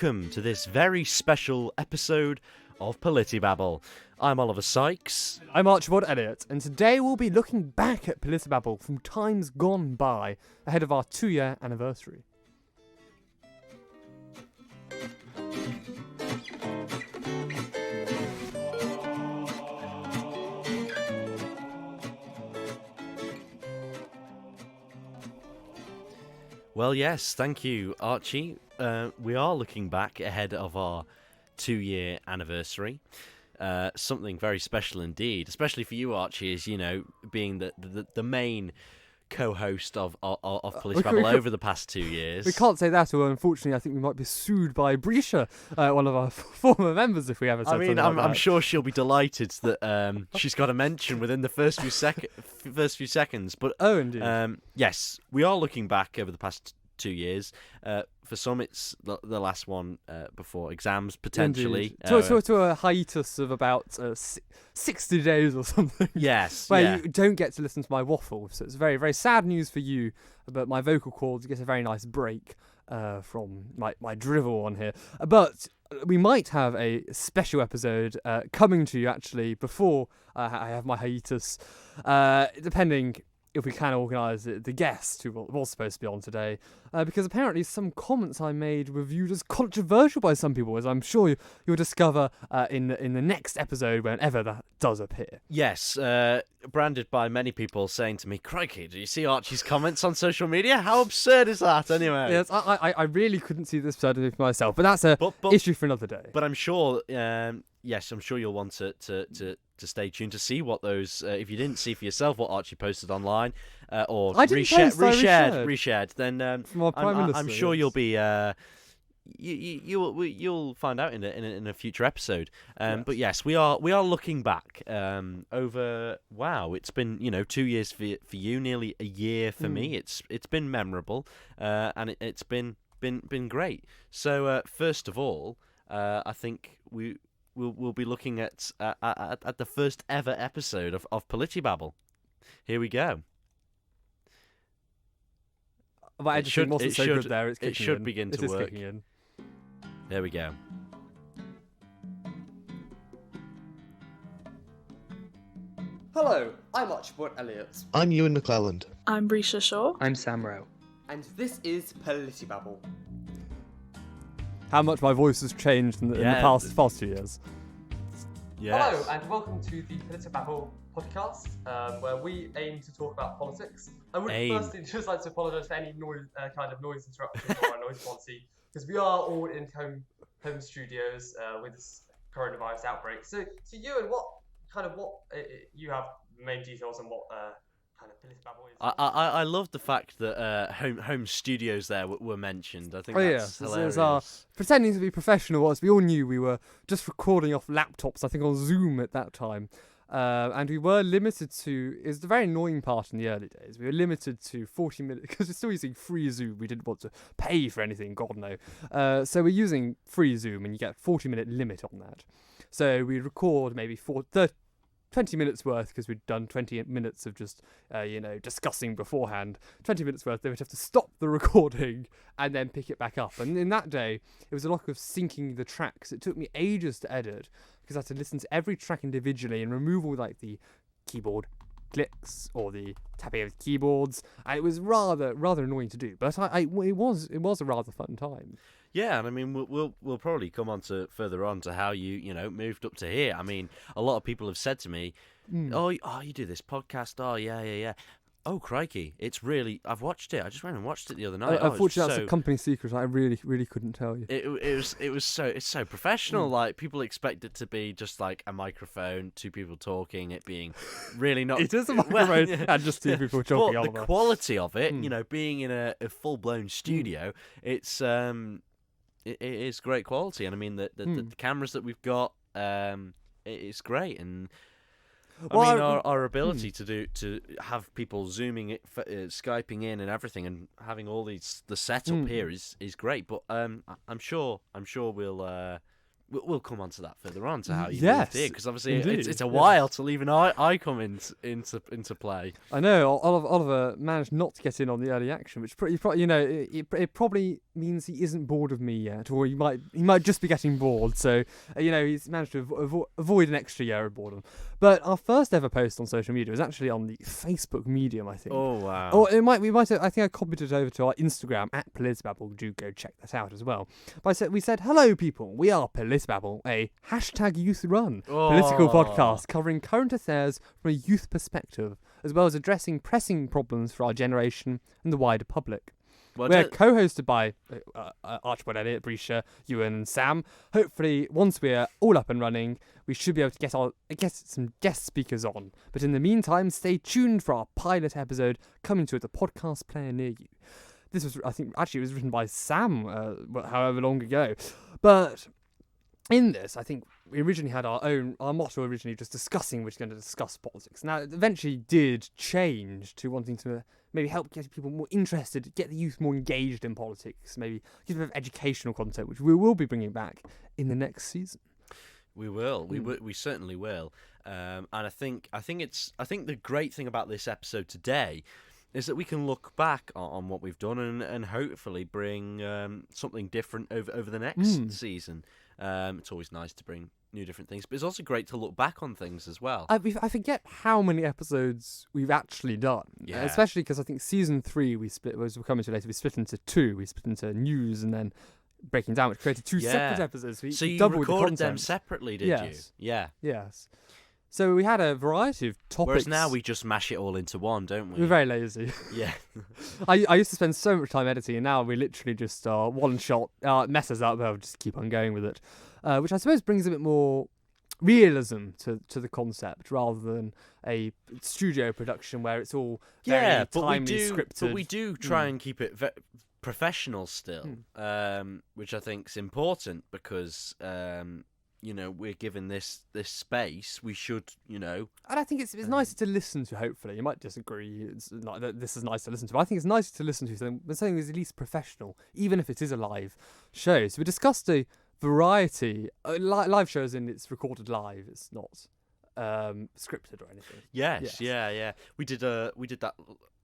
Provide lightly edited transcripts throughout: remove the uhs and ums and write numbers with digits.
welcome to this very special episode of PolitiBabble. I'm Oliver Sykes. I'm Archibald Elliott, and today we'll be looking back at PolitiBabble from times gone by ahead of our 2-year anniversary. Well, yes, thank you, Archie. We are looking back ahead of our 2-year anniversary. Something very special indeed, especially for you, Archie, as you know, being the main co-host of PolitiBabble over the past 2 years. We can't say that, or unfortunately, I think we might be sued by Brisha, one of our former members, if we ever said something like that. I'm sure she'll be delighted that she's got a mention within the first few seconds. But indeed. Yes, we are looking back over the past 2 years. For some, it's the last one before exams, potentially. To a hiatus of about 60 days or something. Yes. Where you don't get to listen to my waffle. So it's very, very sad news for you, but my vocal cords get a very nice break from my drivel on here. But we might have a special episode coming to you, actually, before I have my hiatus, depending if we can organise the guest who was supposed to be on today, because apparently some comments I made were viewed as controversial by some people, as I'm sure you'll discover in the next episode whenever that does appear. Yes, branded by many people saying to me, "Crikey, do you see Archie's comments on social media? How absurd is that?" Anyway, yes, I really couldn't see this absurdity for myself, but that's a issue for another day. But I'm sure, yes, I'm sure you'll want to stay tuned to see what those, if you didn't see for yourself what Archie posted online, or reshared, then from our Prime Minister, I'm sure you'll be you'll find out in a future episode. Yes. But yes, we are looking back over. Wow, it's been 2 years for you, nearly a year for me. It's been memorable, and it's been great. So first of all, I think We'll be looking at the first ever episode of PolitiBabble. Here we go. My editing wasn't so good there. It should begin to work. Kicking in. There we go. Hello, I'm Archibald Elliott. I'm Ewan McClelland. I'm Brisha Shaw. I'm Sam Rowe. And this is PolitiBabble. How much my voice has changed in the past 2 years. Yes. Hello, and welcome to the PolitiBabble podcast, where we aim to talk about politics. I would firstly just like to apologise for any noise interruption or noise policy, because we are all in home studios with this coronavirus outbreak. So Ewan, what you have main details on what kind of PolitiBabble is? I love the fact that home studios there were mentioned. I think that's hilarious. It's pretending to be professional, whilst we all knew we were just recording off laptops, I think on Zoom at that time. And we were limited to, it's the very annoying part in the early days, we were limited to 40 minutes, because we're still using free Zoom, we didn't want to pay for anything, God no. So we're using free Zoom, and you get a 40-minute limit on that. So we record maybe 20 minutes worth, because we'd done 20 minutes of just, discussing beforehand. 20 minutes worth, they would have to stop the recording and then pick it back up. And in that day, it was a lot of syncing the tracks. It took me ages to edit, because I had to listen to every track individually and remove all the keyboard clicks or the tapping of keyboards. And it was rather annoying to do, but it was a rather fun time. Yeah, and I mean, we'll probably come on to further on to how you moved up to here. I mean, a lot of people have said to me, "Oh, you do this podcast? Oh, yeah. Oh, crikey! It's really. I've watched it. I just went and watched it the other night. Unfortunately, that's a company secret. I really couldn't tell you. It's so professional. Like, people expect it to be just like a microphone, two people talking. It being really not. It is a microphone and just two people talking. But the quality of it, being in a full blown studio, it's It is great quality, and I mean the cameras that we've got, it's great, and our ability to have people zooming it, skyping in, and everything, and having all the setup here is great. But I'm sure we'll we'll come on to that further on, to how you Yes, moved here, because obviously indeed, it's a while till even I come into play. I know Oliver managed not to get in on the early action, which probably it probably means he isn't bored of me yet, or he might just be getting bored. So he's managed to avoid an extra year of boredom. But our first ever post on social media was actually on the Facebook medium, I think. Oh wow! Or we might have, I think I copied it over to our Instagram at PolitiBabble. Do go check that out as well. But we said, hello people, we are PolitiBabble, a #YouthRun political podcast covering current affairs from a youth perspective, as well as addressing pressing problems for our generation and the wider public. We're co-hosted by Archibald Elliott, Brisha, Ewan and Sam. Hopefully, once we're all up and running, we should be able to get some guest speakers on. But in the meantime, stay tuned for our pilot episode coming to the podcast player near you. This was, I think, actually it was written by Sam, however long ago. But in this, I think we originally had our motto originally just discussing, which is going to discuss politics. Now, it eventually did change to wanting to maybe help get people more interested, get the youth more engaged in politics, maybe give a bit of educational content, which we will be bringing back in the next season. We will. We certainly will. And I think the great thing about this episode today is that we can look back on what we've done and hopefully bring something different over the next season. It's always nice to bring new different things, but it's also great to look back on things as well. I forget how many episodes we've actually done, especially because I think season 3 we split, as we'll come into later, we split into 2. We split into news and then breaking down, which created 2 separate episodes. So you doubled recorded the them separately, did you? Yeah. Yes. So we had a variety of topics. Whereas now we just mash it all into one, don't we? We're very lazy. Yeah. I used to spend so much time editing, and now we literally just one shot, messes up, we'll just keep on going with it. Which I suppose brings a bit more realism to the concept, rather than a studio production where it's all very timely scripted. But we do try and keep it professional still, which I think is important because we're given this space. We should, And I think it's nicer to listen to. Hopefully, you might disagree. It's not that this is nice to listen to. But I think it's nicer to listen to when something is at least professional, even if it is a live show. So we discussed a variety live shows, in it's recorded live. It's not scripted or anything. Yes. Yeah. We did that.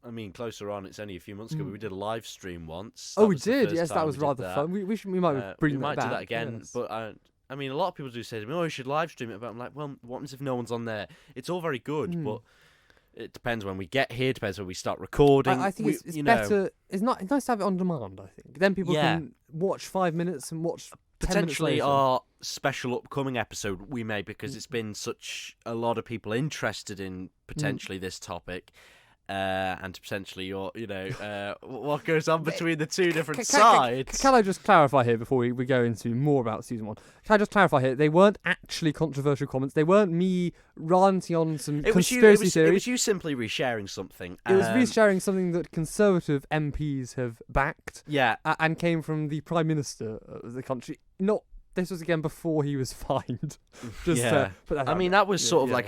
I mean, closer on, it's only a few months ago, but we did a live stream once. We did. Yes, that was rather fun. We might bring that back. We might do that again, yes. But I mean, a lot of people do say to me, "Oh, you should live stream it." But I'm like, well, what happens if no one's on there? It's all very good, but it depends when we get here. Depends when we start recording. I think it's better. It's nice to have it on demand. I think then people can watch 5 minutes and watch. Potentially our special upcoming episode we may, because it's been such a lot of people interested in potentially this topic. And potentially what goes on between the two different sides. Can I just clarify here before we go into more about season 1? Can I just clarify here? They weren't actually controversial comments. They weren't me ranting on some conspiracy theories. It was you simply resharing something. It was resharing something that Conservative MPs have backed. Yeah. And came from the Prime Minister of the country. This was again before he was fined. Put that I mean, that was sort of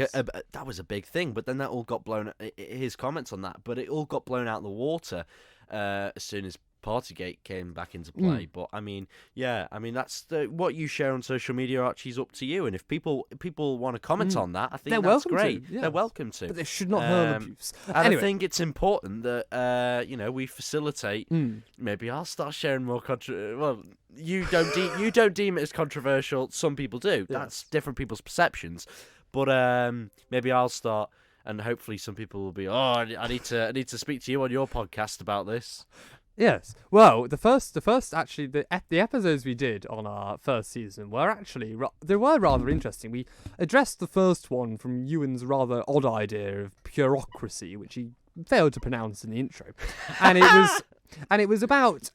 that was a big thing, but then that all got blown. His comments on that, but it all got blown out of the water as soon as Partygate came back into play. But I mean, that's what you share on social media. Archie's up to you, and if people want to comment on that, I think that's great. They're welcome to. But they should not hurl abuse. And anyway. I think it's important that we facilitate. Maybe I'll start sharing more Well, you don't deem it as controversial. Some people do. Yes. That's different people's perceptions. But maybe I'll start. And hopefully some people will be, I need to speak to you on your podcast about this. Yes. Well, the first actually the episodes we did on our first season were actually they were rather interesting. We addressed the first one from Ewan's rather odd idea of bureaucracy, which he failed to pronounce in the intro, and it was about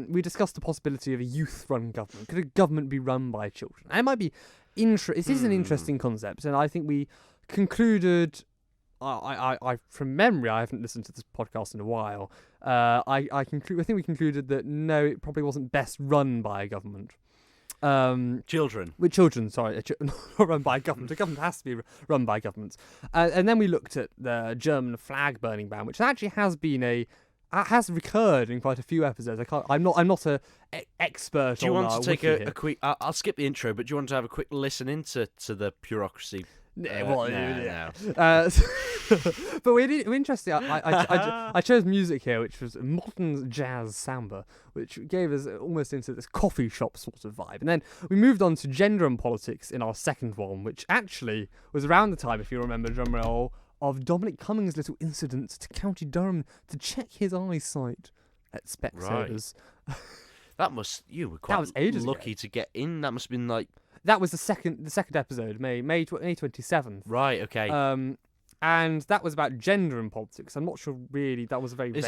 we discussed the possibility of a youth-run government. Could a government be run by children? And it might be it is an interesting concept, and I think we concluded. I from memory, I haven't listened to this podcast in a while. I think we concluded that no, it probably wasn't best run by a government. Children. With children, sorry, not run by a government. A government has to be run by governments. And then we looked at the German flag burning ban, which actually has been has recurred in quite a few episodes. I'm not a expert. Do you on want to take wiki a quick? I'll skip the intro, but do you want to have a quick listen into the bureaucracy? No. No. But we're interesting. I chose music here, which was modern jazz samba, which gave us almost into this coffee shop sort of vibe. And then we moved on to gender and politics in our second one, which actually was around the time, if you remember, drumroll, of Dominic Cummings' little incident to County Durham to check his eyesight at Specsavers. Right. You were quite lucky to get in. That must have been like. That was the second episode, May 27th. Right. Okay. And that was about gender and politics. I'm not sure really. That was a very vague.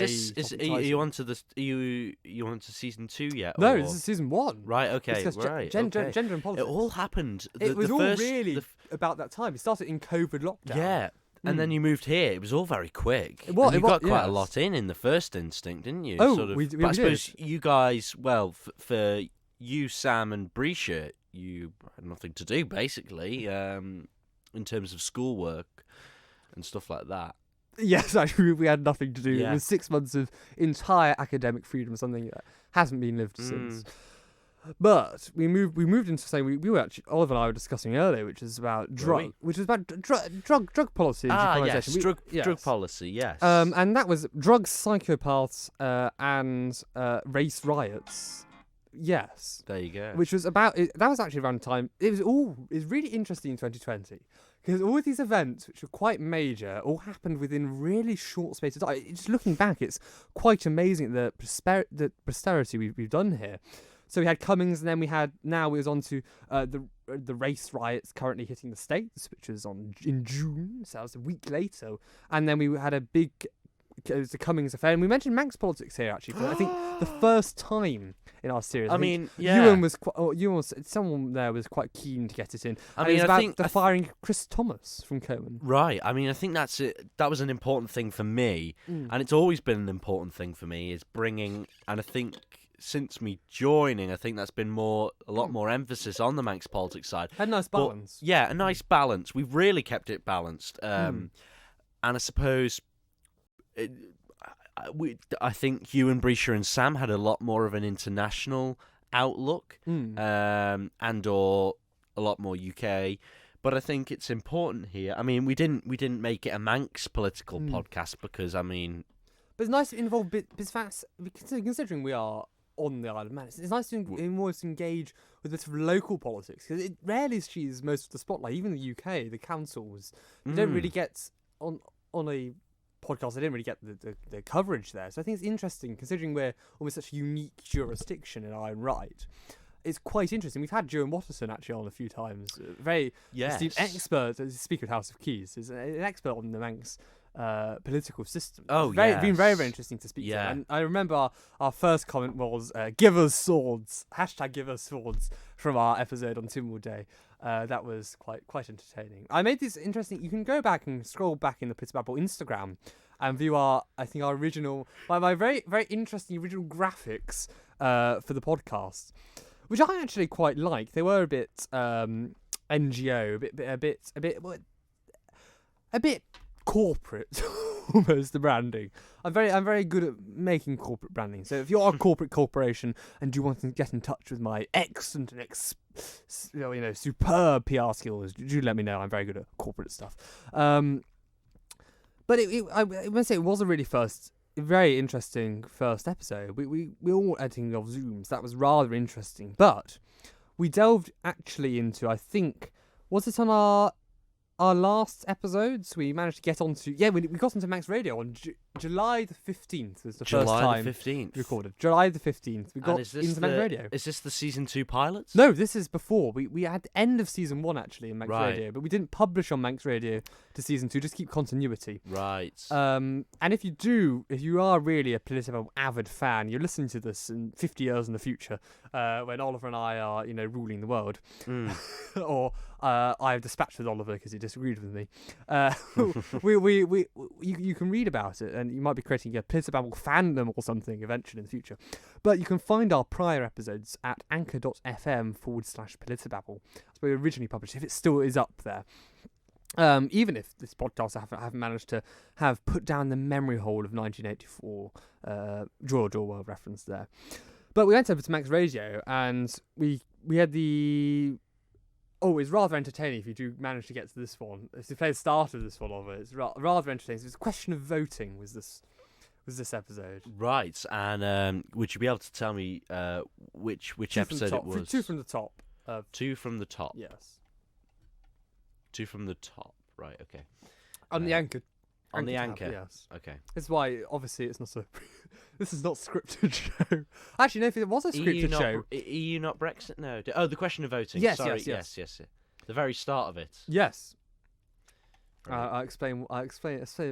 Are you onto this? Are you onto season 2 yet? No, this is season 1. Right. Okay. Right. Gender and politics. It all happened. It was all really about that time. It started in COVID lockdown. Yeah. And then you moved here. It was all very quick. You got quite a lot in the first instinct, didn't you? Oh, sort of. we I suppose you guys, well, for you, Sam and Brescia, you had nothing to do, basically, in terms of schoolwork and stuff like that. Yes, actually, we had nothing to do. Yeah. It was 6 months of entire academic freedom, something that hasn't been lived since. But we moved into something we were actually, Oliver and I were discussing earlier, which is about drug policy and decriminalisation. Yes, drug policy, yes. And that was drugs, psychopaths, and race riots. Yes. There you go. Which was that was actually around the time. It was really interesting in 2020 because all of these events, which were quite major, all happened within really short space of time. Just looking back, it's quite amazing the posterity we've done here. So we had Cummings, and then now we was on to the race riots currently hitting the States, which was in June, so that was a week later. And then we had it was the Cummings affair, and we mentioned Manx politics here actually for I think the first time in our series. I mean, yeah. Someone there was quite keen to get it in. I mean, I think the firing Chris Thomas from Coman. Right. I mean, I think that's it. That was an important thing for me, and it's always been an important thing for me is bringing. And I think since me joining, I think that's been a lot more emphasis on the Manx politics side. Had a nice balance. A nice balance. We've really kept it balanced, and I suppose. I think you and Brescia and Sam had a lot more of an international outlook, and or a lot more UK. But I think it's important here. I mean, we didn't make it a Manx political podcast because I mean, but it's nice to involve considering we are on the Isle of Man. It's nice to almost engage with a bit of local politics because it rarely sees most of the spotlight. Even the UK, the councils, they don't really get on a podcast. They didn't really get the coverage there. So I think it's interesting considering we're almost such a unique jurisdiction in our own right. It's quite interesting. We've had Joan Watterson actually on a few times. Very esteemed expert, Speaker of House of Keys, is an expert on the Manx political system. Oh, it's been very, very interesting to speak to. And I remember our first comment was "Give us swords!" #Give us swords from our episode on Timwell Day. That was quite entertaining. I made this interesting. You can go back and scroll back in the PolitiBabble Instagram and view our original, my very, very interesting original graphics for the podcast, which I actually quite like. They were a bit NGO, a bit corporate, almost the branding. I'm very good at making corporate branding. So if you're a corporate corporation and you want to get in touch with my excellent and superb PR skills, do let me know. I'm very good at corporate stuff. But I must say it was a really very interesting first episode. We were all editing of Zooms. That was rather interesting. But we delved actually into, I think, was it on our last episodes? We managed to get onto... Yeah, we got onto Manx Radio on July the 15th was the first time July the 15th. We recorded. July the 15th. We got into Manx Radio. Is this the season 2 pilots? No, this is before. We had the end of season 1 actually in Manx Radio, but we didn't publish on Manx Radio to season 2, just keep continuity. Right. And if you are really a PolitiBabble avid fan, you're listening to this in 50 years in the future, when Oliver and I are, ruling the world. Or I've dispatched with Oliver because he disagreed with me. You can read about it, and you might be creating a PolitiBabble fandom or something eventually in the future. But you can find our prior episodes at anchor.fm/PolitiBabble. That's where we originally published, if it still is up there. Even if this podcast haven't managed to have put down the memory hole of 1984, George Orwell reference there. But we went over to Max Radio, and we had the... Oh, it's rather entertaining if you do manage to get to this one. If you play the start of this one of it, it's rather entertaining. It's a question of voting was this episode. Right, and would you be able to tell me which episode it was? Two from the top. Two from the top. Yes. Two from the top. Right. Okay. On the anchor. On the tab, anchor. Yes. Okay. That's why obviously it's not so. This is not scripted show. Actually, no. If it was a scripted show, EU not Brexit. No. Oh, the question of voting. Yes. Sorry. Yes. The very start of it. Yes. Right. I'll explain a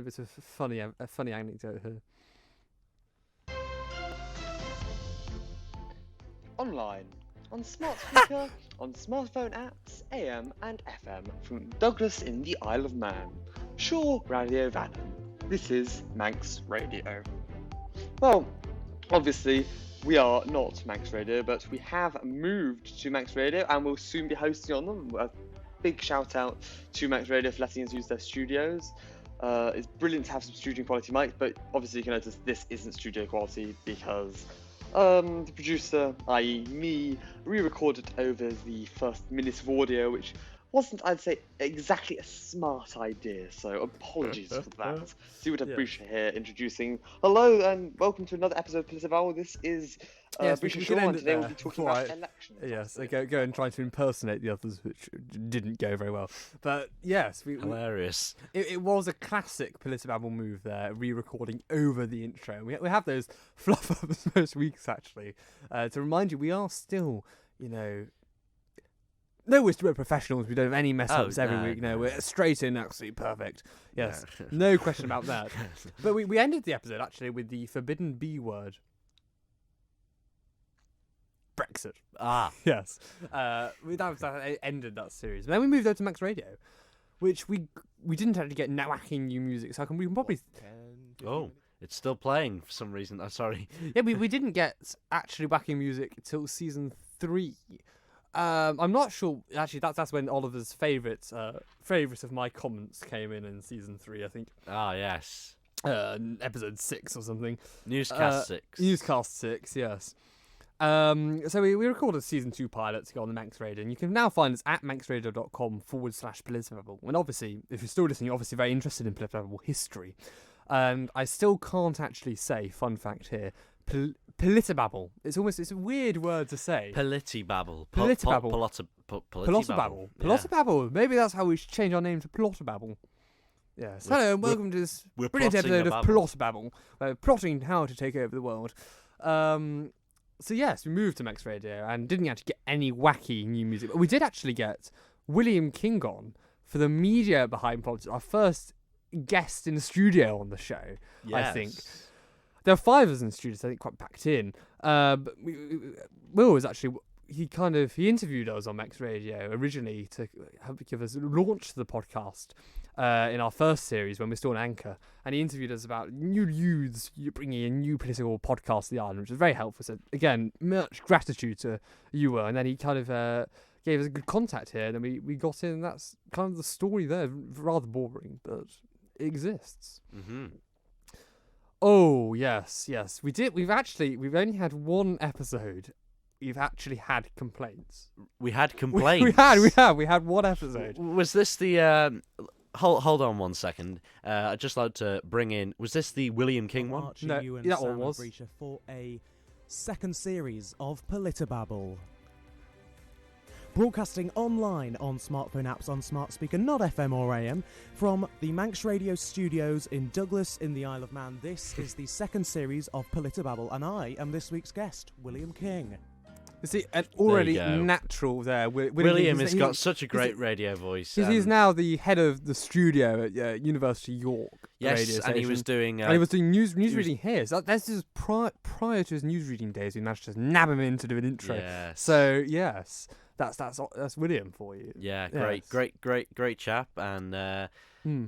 bit of a funny anecdote here. Online, on smart speaker, on smartphone apps, AM and FM, from Douglas in the Isle of Man, Shaw Radio Vanham. This is Manx Radio. Well, obviously, we are not Manx Radio, but we have moved to Manx Radio and we'll soon be hosting on them. A big shout out to Manx Radio for letting us use their studios. It's brilliant to have some studio quality mics, but obviously you can notice this isn't studio quality because the producer, i.e. me, re-recorded over the first minute of audio, which wasn't, I'd say, exactly a smart idea, so apologies for that. So you would have Brisha here introducing, hello and welcome to another episode of PolitiBabble. This is Brisha Shaw, and today we'll be talking about elections. Yes, I go and try to impersonate the others, which didn't go very well. But yes, hilarious. It was a classic PolitiBabble move there, re-recording over the intro. We have those fluff-ups most weeks, actually. To remind you, we are still, no, we're professionals. We don't have any mess-ups every week. No, we're straight in, absolutely perfect. Yes, no question about that. But we ended the episode, actually, with the forbidden B word. Brexit. Yes. That ended that series. And then we moved over to Max Radio, which we didn't actually get wacky new music, so we can probably... Oh, it's still playing for some reason. I'm sorry. Yeah, we didn't get actually wacky music till season 3. I'm not sure. Actually, that's when Oliver's favourite of my comments came in season 3, I think. Yes. Episode 6 or something. Newscast 6. Newscast 6, yes. So we recorded season 2 pilot to go on the Manx Radio, and you can now find us at manxradio.com/PolitiBabble. And obviously, if you're still listening, you're obviously very interested in PolitiBabble history. And I still can't actually say, fun fact here, PolitiBabble. It's a weird word to say. PolitiBabble. PolitiBabble. PolitiBabble. PolitiBabble. Maybe that's how we should change our name to PolitiBabble. Yes. Hello and welcome to this brilliant episode of PolitiBabble. We're plotting how to take over the world. So yes, we moved to Max Radio and didn't actually get any wacky new music. But we did actually get William King on for the media behind politics. Our first guest in the studio on the show, I think. There are 5 of us in the studio, so I think quite packed in. But Will was actually... He interviewed us on Max Radio originally to help give us launch the podcast in our first series when we were still on Anchor, and he interviewed us about new youths bringing a new political podcast to the island, which was very helpful. So again, much gratitude to you, and then he gave us a good contact here, and then we got in, and that's kind of the story there. Rather boring, but it exists. Mm-hmm. Oh yes, we did. We've only had one episode. We've actually had complaints. We had complaints. We had one episode. Was this the? Hold on one second. I'd just like to bring in. Was this the William King one? Archie, No, you and that Sam one was. and Brisha for a second series of PolitiBabble. Broadcasting online on smartphone apps on smart speaker, not FM or AM, from the Manx Radio studios in Douglas in the Isle of Man. This is the second series of PolitiBabble, and I am this week's guest, William King. You see, an already natural there. William has got such a great radio voice. He's now the head of the studio at University York. Yes, and he was doing... news reading here. So that's just prior to his news reading days. We managed to nab him in to do an intro. Yes. So yes, that's William for you. Yeah, yes. great chap, and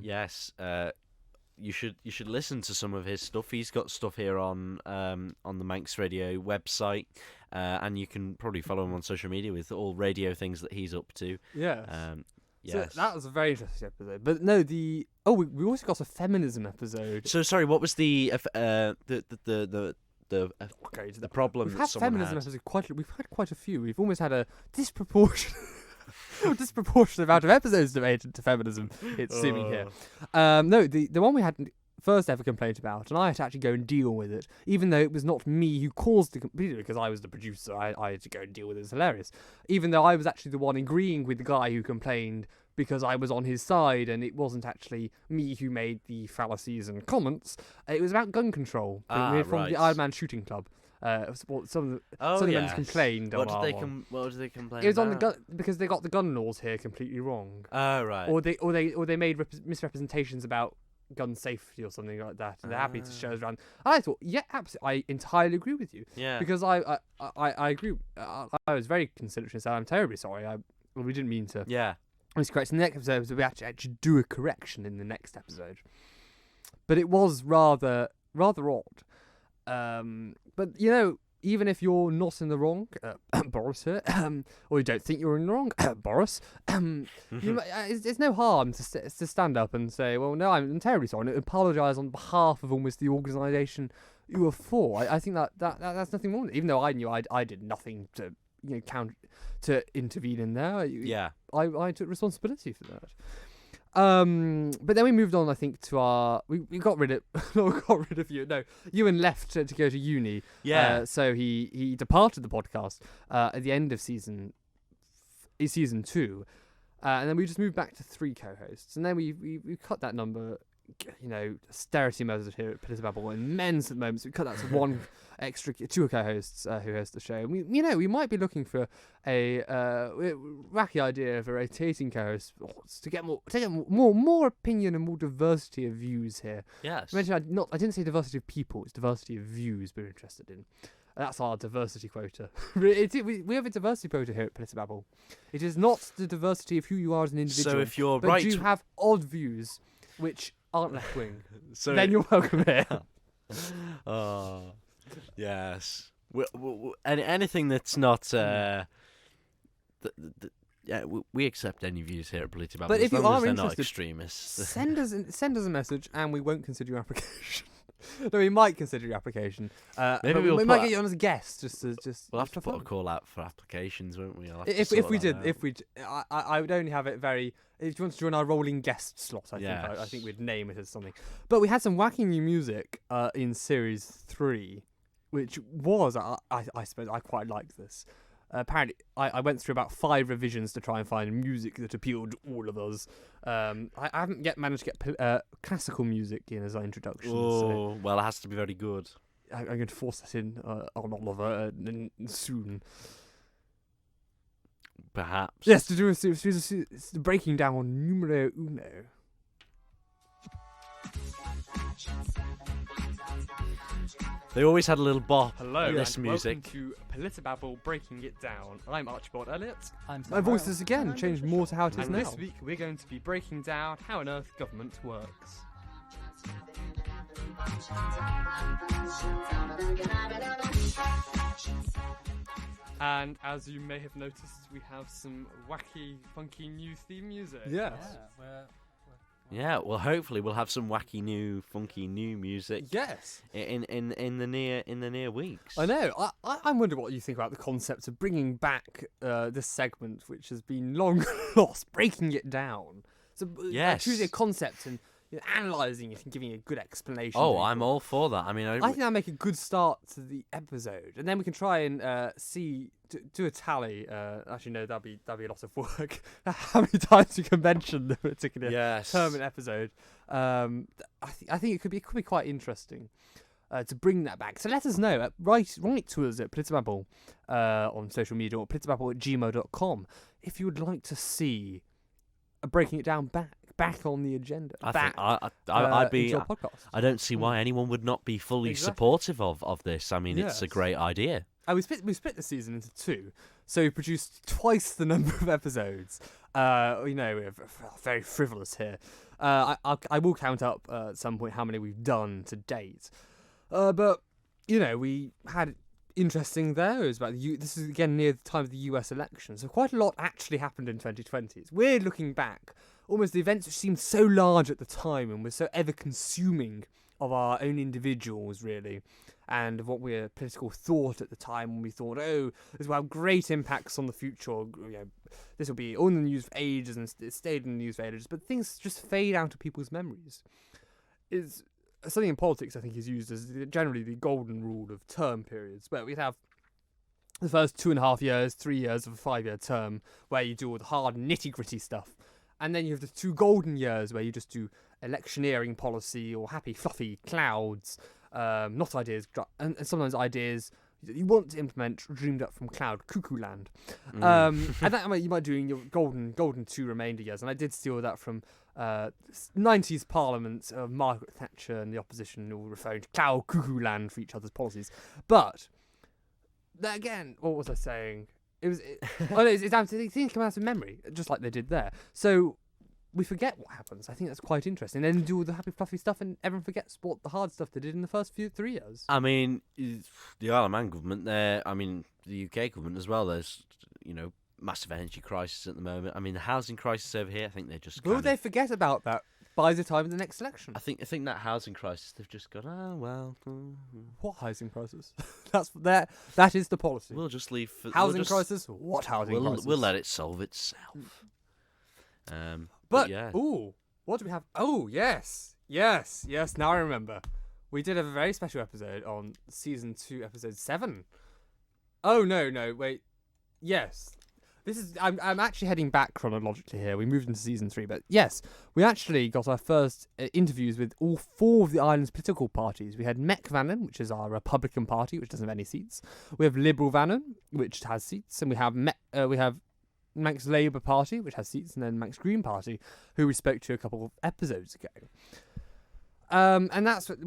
yes, you should listen to some of his stuff. He's got stuff here on the Manx Radio website, and you can probably follow him on social media with all radio things that he's up to. Yes. Yes. So that was a very interesting episode. But no, we also got a feminism episode. So sorry, what was the problem We've that had someone feminism had? episodes we've had quite a few. We've almost had a disproportionate amount of episodes devoted to feminism. It's seeming here. No, the one we had first ever complaint about, and I had to actually go and deal with it, even though it was not me who caused the complaint, because I was the producer. I had to go and deal with it. It's hilarious. Even though I was actually the one agreeing with the guy who complained, because I was on his side, and it wasn't actually me who made the fallacies and comments. It was about gun control from Right. the Iron Man Shooting Club. Some of the members complained What on did our they one. What did they complain? It was on the about? gun because they got the gun laws here completely wrong, Oh right. or they made misrepresentations about gun safety or something like that, and they're happy to show us around. And I thought, yeah, absolutely, I entirely agree with you, Yeah. because I agree. I was very considerate and said, I'm terribly sorry. We didn't mean to. Yeah. I was correct. In the next episode, we actually do a correction in the next episode, but it was rather odd. But even if you're not in the wrong, Boris here, or you don't think you're in the wrong, Boris, it's no harm to stand up and say, well, no, I'm terribly sorry, and apologise on behalf of almost the organisation you were for. I think that's nothing wrong with it, even though I knew I did nothing to to intervene in there. I took responsibility for that. But then we moved on, I think, to our... We got rid of you. No, Ewan left to go to uni. Yeah. So he departed the podcast at the end of season 2. And then we just moved back to 3 co-hosts. And then we cut that number, austerity measures here at PolitiBabble, immense at the moment. So we cut that to 1 extra 2 co-hosts who host the show. And we might be looking for a wacky idea of a rotating co-host to get more opinion and more diversity of views here. Yes. I didn't say diversity of people; it's diversity of views we're interested in. That's our diversity quota. We have a diversity quota here at PolitiBabble. It is not the diversity of who you are as an individual. So if you're but right, you have odd views which aren't left wing. so Then you're welcome here. Oh, yes. Anything that's not. We accept any views here at PolitiBabble, But as if you long are as they're not interested, extremists. send us a message and we won't consider your application. No, we might consider your application. Maybe but we'll we might put get you on as a guest. We'll have to put a call out for applications, won't we? If we I would only have it very. If you want to join our rolling guest slot, I think we'd name it as something. But we had some wacky new music in series 3, which was I suppose I quite liked this. Apparently, I went through about 5 revisions to try and find music that appealed to all of us. I haven't yet managed to get classical music in as our introduction. So well, it has to be very good. I'm going to force that in on Oliver soon. Perhaps. Yes, to do a breaking down numero uno. They always had a little bop. Hello, this and music. welcome to PolitiBabble Breaking It Down. I'm Archibald Elliott. My voice has again changed more to how it is And now. this week we're going to be breaking down how on earth government works. And as you may have noticed, we have some wacky, funky new theme music. Yes. Yeah, well, hopefully we'll have some wacky new, funky new music. Yes. In the near weeks. I know. I'm wondering what you think about the concept of bringing back this segment, which has been long lost, breaking it down. So Yes. choosing a concept and analysing it and giving a good explanation. Oh, I'm all for that. I mean, I think that'll make a good start to the episode, and then we can try and do a tally. Actually, no, that'd be a lot of work. How many times you can mention the particular term in episode? I think it could be quite interesting to bring that back. So let us know. Write to us at PolitiBabble on social media or PolitiBabble@gmail.com if you would like to see breaking it down back on the agenda. I'd be. into our podcast. I don't see why anyone would not be fully supportive of this. I mean, it's a great idea. We split the season into 2, so we produced twice the number of episodes. We're very frivolous here. I will count up at some point how many we've done to date. But we had interesting there is about this is again near the time of the US election, so quite a lot actually happened in 2020. It's weird looking back, almost the events which seemed so large at the time and were so ever consuming of our own individuals, really, and of what we political thought at the time when we thought, oh, this will have great impacts on the future. This will be on the news for ages, and it stayed in the news for ages, but things just fade out of people's memories. Is something in politics I think is used as generally the golden rule of term periods, where we'd have the first 2.5 years, 3 years of a 5-year term where you do all the hard nitty-gritty stuff, and then you have the 2 golden years where you just do electioneering policy or happy fluffy clouds, not ideas, and sometimes ideas that you want to implement dreamed up from cloud cuckoo land. And that you might do in your golden 2 remainder years, and I did steal that from 90s Parliament of Margaret Thatcher and the opposition, all referring to cloud cuckoo land for each other's policies. But that again, what was I saying? It's down to things come out of memory, just like they did there. So we forget what happens. I think that's quite interesting. And then do all the happy fluffy stuff, and everyone forgets what the hard stuff they did in the first 3 years. I mean, the Isle of Man government there. I mean, the UK government as well. There's massive energy crisis at the moment. I mean, the housing crisis over here. I think they just will they forget about that by the time of the next election? I think that housing crisis. They've just gone. Oh well. What housing crisis? That is the policy. We'll just leave housing crisis. What housing crisis? We'll let it solve itself. But yeah. Ooh, what do we have? Oh, yes. Now I remember. We did a very special episode on season 2, episode 7. Oh no, wait. Yes, this is. I'm actually heading back chronologically here. We moved into season 3, but yes, we actually got our first interviews with all 4 of the island's political parties. We had Mech Vannon, which is our Republican Party, which doesn't have any seats. We have Liberal Vannon, which has seats, and we have Manx Labour Party, which has seats, and then Manx Green Party, who we spoke to a couple of episodes ago. And that's what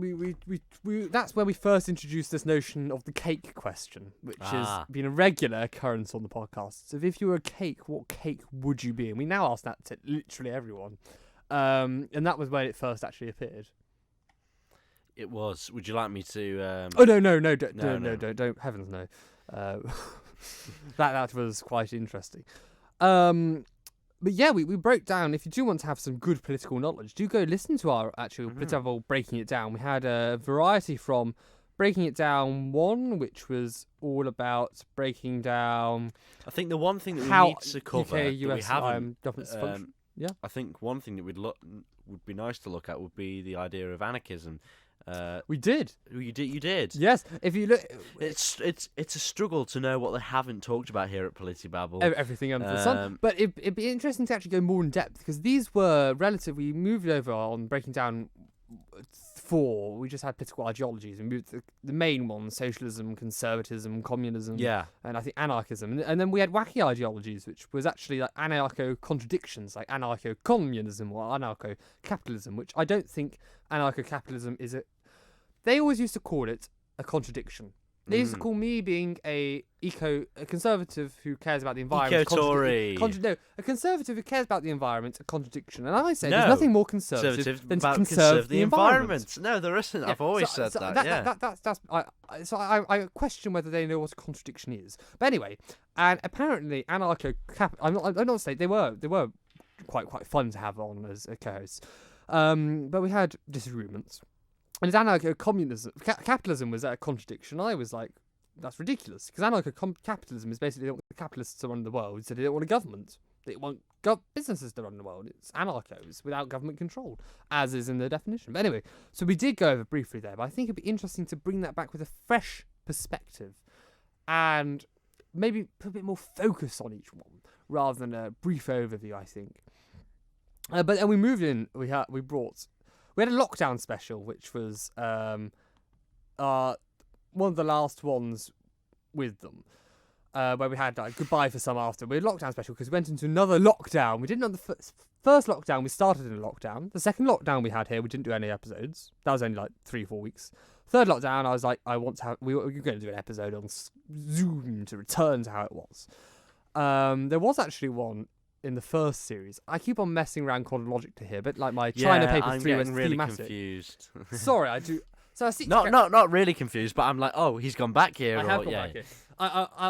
that's where we first introduced this notion of the cake question, which has been a regular occurrence on the podcast. So if you were a cake, what cake would you be? And we now ask that to literally everyone. And that was when it first actually appeared. It was. Would you like me to? Oh no! Don't heavens no. That was quite interesting. But yeah, we broke down. If you do want to have some good political knowledge, do go listen to our actual PolitiBabble Breaking It Down. We had a variety from Breaking It Down 1, which was all about breaking down. I think the one thing that we need to cover UK, that US, we haven't. function. Yeah. I think one thing that would be nice to look at would be the idea of anarchism. We did. You did. Yes. If you look, it's a struggle to know what they haven't talked about here at PolitiBabble. Everything under the sun. But it'd be interesting to actually go more in depth, because these were relatively. We moved over on breaking down 4. We just had political ideologies. We moved the main ones: socialism, conservatism, communism. Yeah. And I think anarchism. And then we had wacky ideologies, which was actually like anarcho-contradictions, like anarcho-communism or anarcho-capitalism, which I don't think anarcho-capitalism is a. They always used to call it a contradiction. They used to call me being a conservative who cares about the environment. Eco-Tory. No, a conservative who cares about the environment, a contradiction. And I say there's nothing more conservative than to conserve the environment. No, there isn't. Yeah, I've always said that. I question whether they know what a contradiction is. But anyway, and apparently I'm not saying they were quite fun to have on as a co-host. But we had disagreements. And anarcho-communism, capitalism was a contradiction. I was like, that's ridiculous. Because anarcho-capitalism is basically they don't want the capitalists to run the world, so they don't want a government. They want businesses to run the world. It's anarchos without government control, as is in the definition. But anyway, so we did go over briefly there, but I think it'd be interesting to bring that back with a fresh perspective and maybe put a bit more focus on each one rather than a brief overview, I think. But then we moved in, we had a lockdown special, which was one of the last ones with them, where we had like goodbye for some after. We had a lockdown special because we went into another lockdown. We didn't know the first lockdown. We started in a lockdown. The second lockdown we had here, we didn't do any episodes. That was only like 3-4 weeks. Third lockdown, I was like, we were going to do an episode on Zoom to return to how it was. There was actually one in the first series. I keep on messing around chronologically here, but like my China paper 3 was really thematic. Confused. Sorry, I do. So I seek Not really confused, but I'm like, oh, he's gone back here. I or, have gone yeah. back here.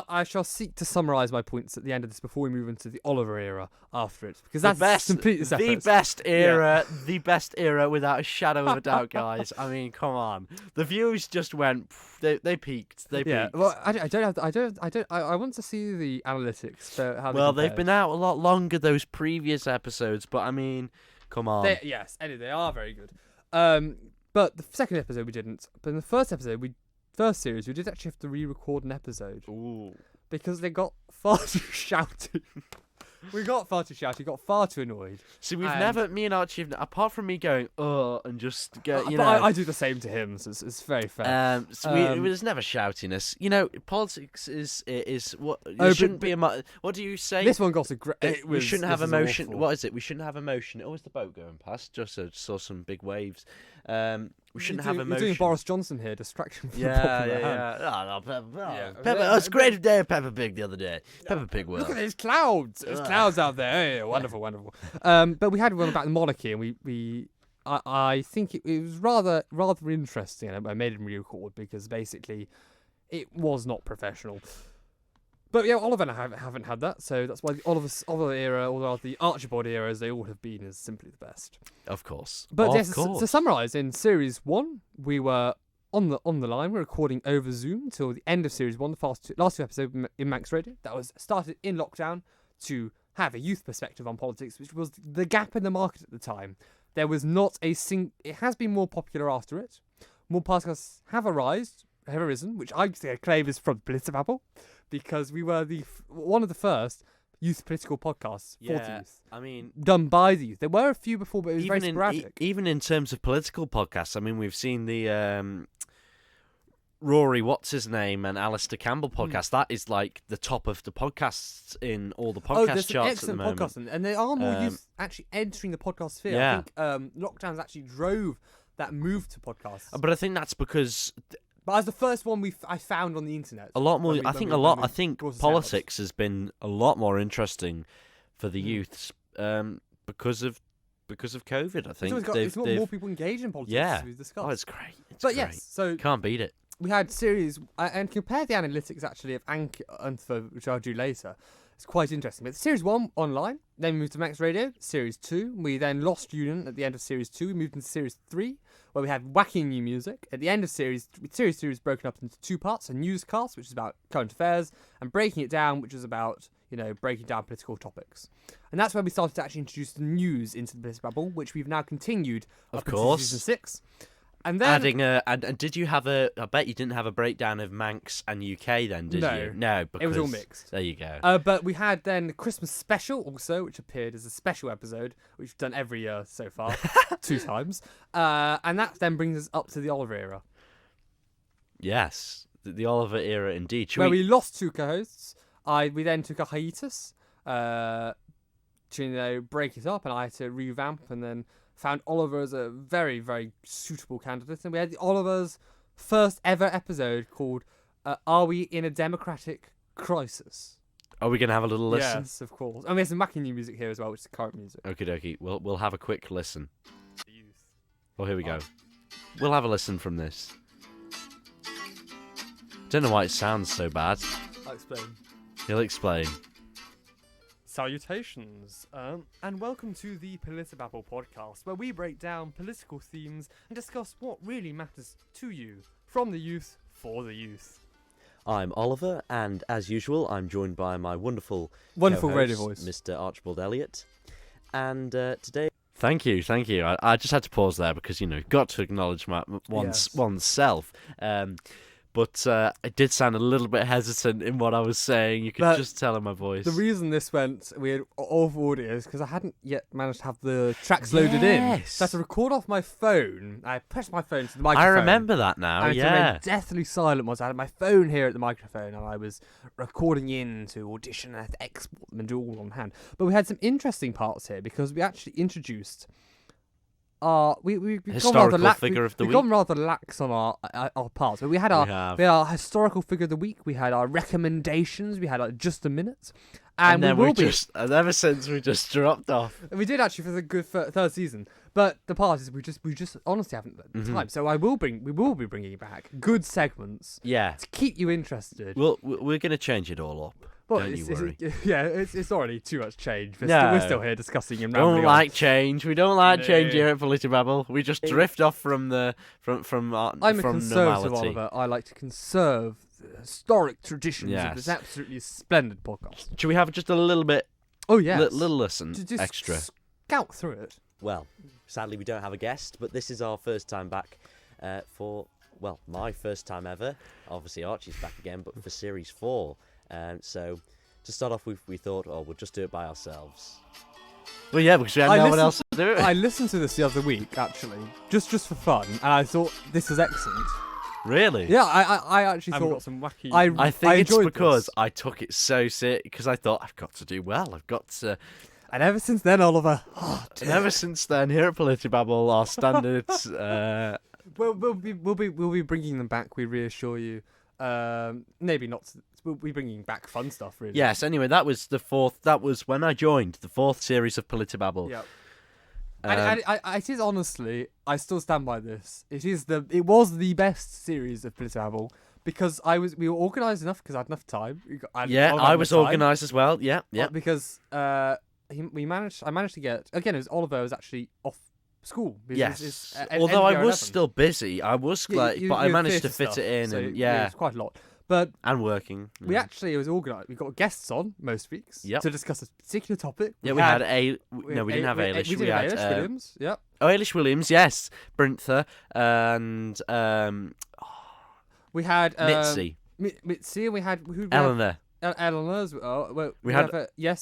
I shall seek to summarise my points at the end of this before we move into the Oliver era after it, because that's completely separate. The best era without a shadow of a doubt, guys. I mean, come on. The views just went. They peaked. They peaked. Well, I want to see the analytics. So how Well, they've been out a lot longer, those previous episodes, but I mean, come on. Anyway, they are very good. But the second episode we didn't. But in the first series, we did actually have to re-record an episode. Ooh. Because they got far too shouty. We got far too shouty, got far too annoyed. See, me and Archie, apart from me going, and just go, but I do the same to him, so it's very fair. There's never shoutiness. Politics is what it shouldn't be. What do you say? This one got we shouldn't have emotion. Awful. What is it? We shouldn't have emotion. Oh, was the boat going past? Just saw some big waves. We shouldn't have emotion. You're doing Boris Johnson here, distraction from the popular hand. Peppa, it was a great day of Peppa Pig the other day. Peppa Pig world. Look at these clouds. There's clouds out there. Yeah, wonderful, wonderful. But we had one about the monarchy, and I think it was rather interesting. And I made him re-record because basically it was not professional. But yeah, Oliver and I haven't had that, so that's why the Oliver era, or the Archibald era, as they all have been, is simply the best. Of course. But to summarise, in Series 1, we were on the line. We were recording over Zoom till the end of Series 1, the last two episodes in Manx Radio. That was started in lockdown to have a youth perspective on politics, which was the gap in the market at the time. There was not a it has been more popular after it. More podcasts have arisen, which I claim is from PolitiBabble, because we were one of the first youth political podcasts for the youth. I mean, done by the youth. There were a few before, but it was very sporadic. Even in terms of political podcasts, I mean, we've seen the Rory, what's his name, and Alistair Campbell podcast. That is like the top of the podcasts in all the podcast charts at the moment. Podcasts, and there are more youth actually entering the podcast sphere. Yeah. I think lockdowns actually drove that move to podcasts. But I think that's because. But as the first one I found on the internet, a lot more. I think politics has been a lot more interesting for the youths because of COVID. I think it's got more people engaged in politics. Yeah, as we've discussed. Oh, it's great. Yes, so can't beat it. We had series and compare the analytics actually of Anchor, which I'll do later. It's quite interesting. But Series 1 online, then we moved to Max Radio. Series 2, we then lost Union at the end of Series 2. We moved into Series 3, where we had wacky new music. At the end of Series 2 was broken up into two parts: a newscast, which is about current affairs, and Breaking It Down, which is about breaking down political topics. And that's where we started to actually introduce the news into the PolitiBabble, which we've now continued up into Season 6. And then adding and did you have I bet you didn't have a breakdown of Manx and UK then, did you? No, because it was all mixed. There you go. But we had then the Christmas special also, which appeared as a special episode, which we've done every year so far, 2 times. And that then brings us up to the Oliver era. Yes, the Oliver era indeed. We lost 2 co-hosts. We then took a hiatus to break it up, and I had to revamp, and then found Oliver as a very, very suitable candidate. And we had Oliver's first ever episode called Are We in a Democratic Crisis? Are we going to have a little listen? Yes, of course. And we have some wacky new music here as well, which is current music. Okie dokie. We'll have a quick listen. Well, here we go. We'll have a listen from this. Don't know why it sounds so bad. I'll explain. He'll explain. Salutations, and welcome to the PolitiBabble podcast, where we break down political themes and discuss what really matters to you, from the youth, for the youth. I'm Oliver, and as usual, I'm joined by my wonderful radio voice, Mr. Archibald Elliott. And today, thank you. I just had to pause there because got to acknowledge oneself. But I did sound a little bit hesitant in what I was saying. You could just tell in my voice. The reason this went weird off audio is because I hadn't yet managed to have the tracks loaded in. So I had to record off my phone. I pressed my phone to the microphone. I remember that now, and I remained deathly silent once I had my phone here at the microphone, and I was recording in to audition and export them and do all on hand. But we had some interesting parts here because we actually introduced... we've historical figure of the week. We've gone rather lax on our parts, but we had our historical figure of the week. We had our recommendations. We had just a minute, And then we will and ever since we just dropped off. We did actually for the good third season, but the part is we just honestly haven't had time. So we will be bringing back good segments Yeah. to keep you interested. We're going to change it all up. Well, Don't you worry. It's already too much change. No. We're still here discussing and We don't rambling like change. We don't like change No. here at PolitiBabble. We just drift off from I'm a from conservative, normality. Oliver. I like to conserve the historic traditions Yes. of this absolutely splendid podcast. Should we have just a little bit, Oh yes, little listen just extra? scout through it. Well, sadly we don't have a guest, but this is our first time back for, well, my first time ever. Obviously Archie's back again, but for Series 4. So to start off with, we thought, oh, we'll just do it by ourselves. Well, yeah, because we had no one else to do it. I listened to this the other week, actually, just for fun, and I thought this was excellent. Really? Yeah, I actually I've thought got some wacky. I think it's enjoyed because this. I took it so sick because I thought I've got to do well. I've got to. And ever since then, Oliver, And ever since then, here at PolitiBabble, our standards. we'll be bringing them back. We reassure you. Maybe not. We'll be bringing back fun stuff, really. Yes. Anyway, that was the fourth. That was when I joined the fourth series of PolitiBabble. Yeah. Um, And it is honestly, I still stand by this. It was the best series of PolitiBabble because we were organised enough because I had enough time. I was organised as well. Yeah, yeah. Because I managed to get again. It was Oliver was actually off school. Because Yes. it's Although I NPR was 11. still busy, I was but I managed to fit it in, so and it was quite a lot. But and working. it was organised. We got guests on most weeks Yep. to discuss a particular topic. Yeah, we had no, we didn't have Ailish. We had Ailish Williams. Yep. Ailish Williams, yes, Brinther, and We had Mitzi, Mitzi. We had Eleanor. Eleanor as well. Well, We had-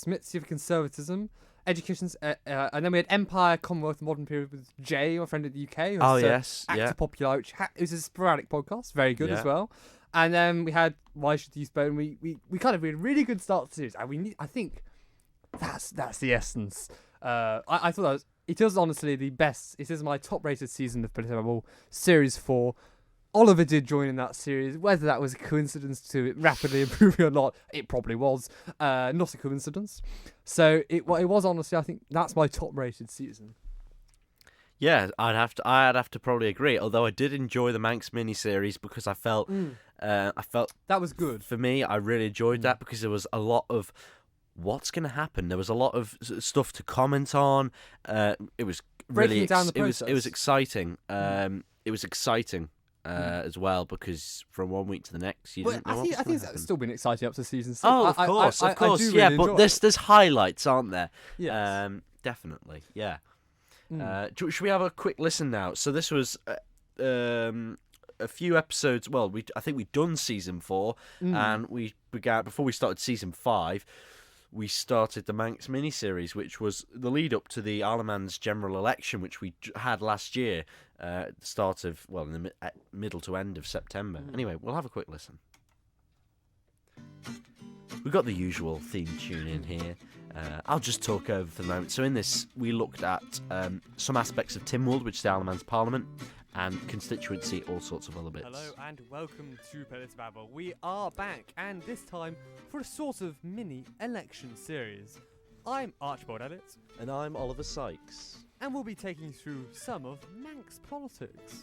Mitzi for conservatism, education, and then we had Empire, Commonwealth, Modern Period with Jay, our friend in the UK. Who Oh has, yes, Actor yeah. Popular, which it was a sporadic podcast, very good Yeah. as well. And then we had Why Should Youth Vote? And we kind of had a really good start to the series. And I think that's the essence. I thought it was honestly the best. It is my top rated season of PolitiBabble, Series 4. Oliver did join in that series. Whether that was a coincidence to it rapidly improving or not, it probably was. Not a coincidence. So it was honestly, I think that's my top rated season. Yeah, I'd have to probably agree. Although I did enjoy the Manx miniseries because I felt That was good. for me. I really enjoyed that because there was a lot of what's going to happen. There was a lot of stuff to comment on. It was really Breaking down the it was process. exciting. It was exciting as well because from one week to the next you didn't know what was I gonna think happen. that's still been exciting up to season 6. Oh, of course, I do yeah. really But enjoy there's highlights, aren't there? Yes. Definitely, yeah. Mm. Should we have a quick listen now? So this was a few episodes. Well, I think we'd done season 4, and we began before we started season 5. We started the Manx miniseries, which was the lead up to the Isle of Man's general election, which we had last year, at the start of in the middle to end of September. Anyway, we'll have a quick listen. We've got the usual theme tune in here. I'll just talk over for the moment. So in this, we looked at some aspects of Tynwald, which is the Isle of Man's Parliament, and constituency, all sorts of other bits. Hello and welcome to PolitiBabble. We are back, and this time for a sort of mini election series. I'm Archibald Elliott, And I'm Oliver Sykes. and we'll be taking you through some of Manx politics.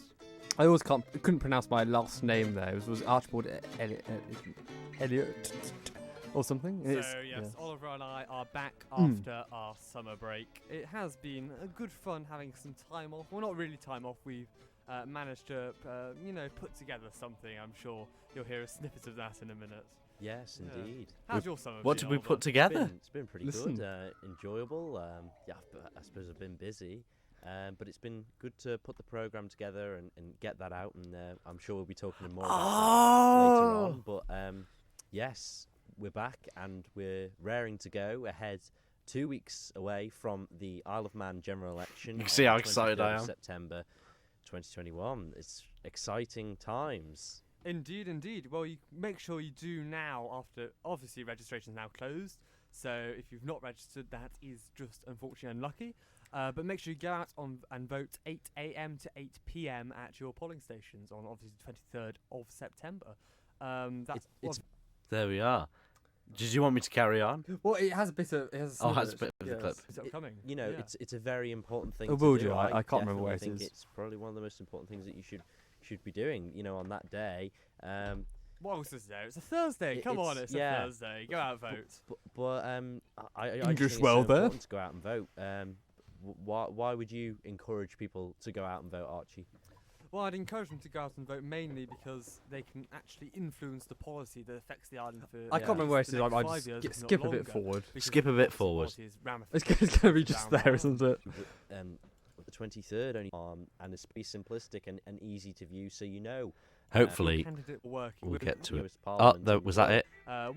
I always couldn't pronounce my last name there. It was Archibald Elliott or something. So yes, Oliver and I are back after our summer break. It has been a good fun having some time off. Well, not really time off. We've managed to, put together something. I'm sure you'll hear a snippet of that in a minute. Yes, Yeah. indeed. How's your summer What been, did we Oliver? put together? It's been pretty Listen. good, enjoyable. I suppose I've been busy, but it's been good to put the programme together and get that out. And I'm sure we'll be talking more about that later on. But yes, we're back and we're raring to go ahead. 2 weeks away from the Isle of Man general election. You can see on how the excited I 23rd of am. September 2021. It's exciting times. Indeed. Well, you make sure you do now after, obviously, registration is now closed. So if you've not registered, that is just unfortunately unlucky. But make sure you go out and vote 8 a.m. to 8 p.m. at your polling stations on obviously the 23rd of September. It's There we are. Did you want me to carry on? Well, it has a bit of. It has a Oh, it has a bit of a yes. clip. Is it upcoming? You know, Yeah. it's a very important thing. It to will do. do. I can't remember where it definitely think is. it's probably one of the most important things that you should be doing. You know, on that day. What else is there? It's a Thursday. Come on, it's a Thursday. Go out and vote. But I just English think well it's so there. important to go out and vote. Why would you encourage people to go out and vote, Archie? Well, I'd encourage them to go out and vote mainly because they can actually influence the policy that affects the island for. I can't remember where it is. the next I 5 just years, if not skip a bit longer, forward. because Skip a of bit the forward. policy's It's going to be just down there, the isn't it? The 23rd only and it's pretty simplistic and easy to view, so you know. Hopefully, candidate working we'll with get to it. US Oh, Parliament was that it?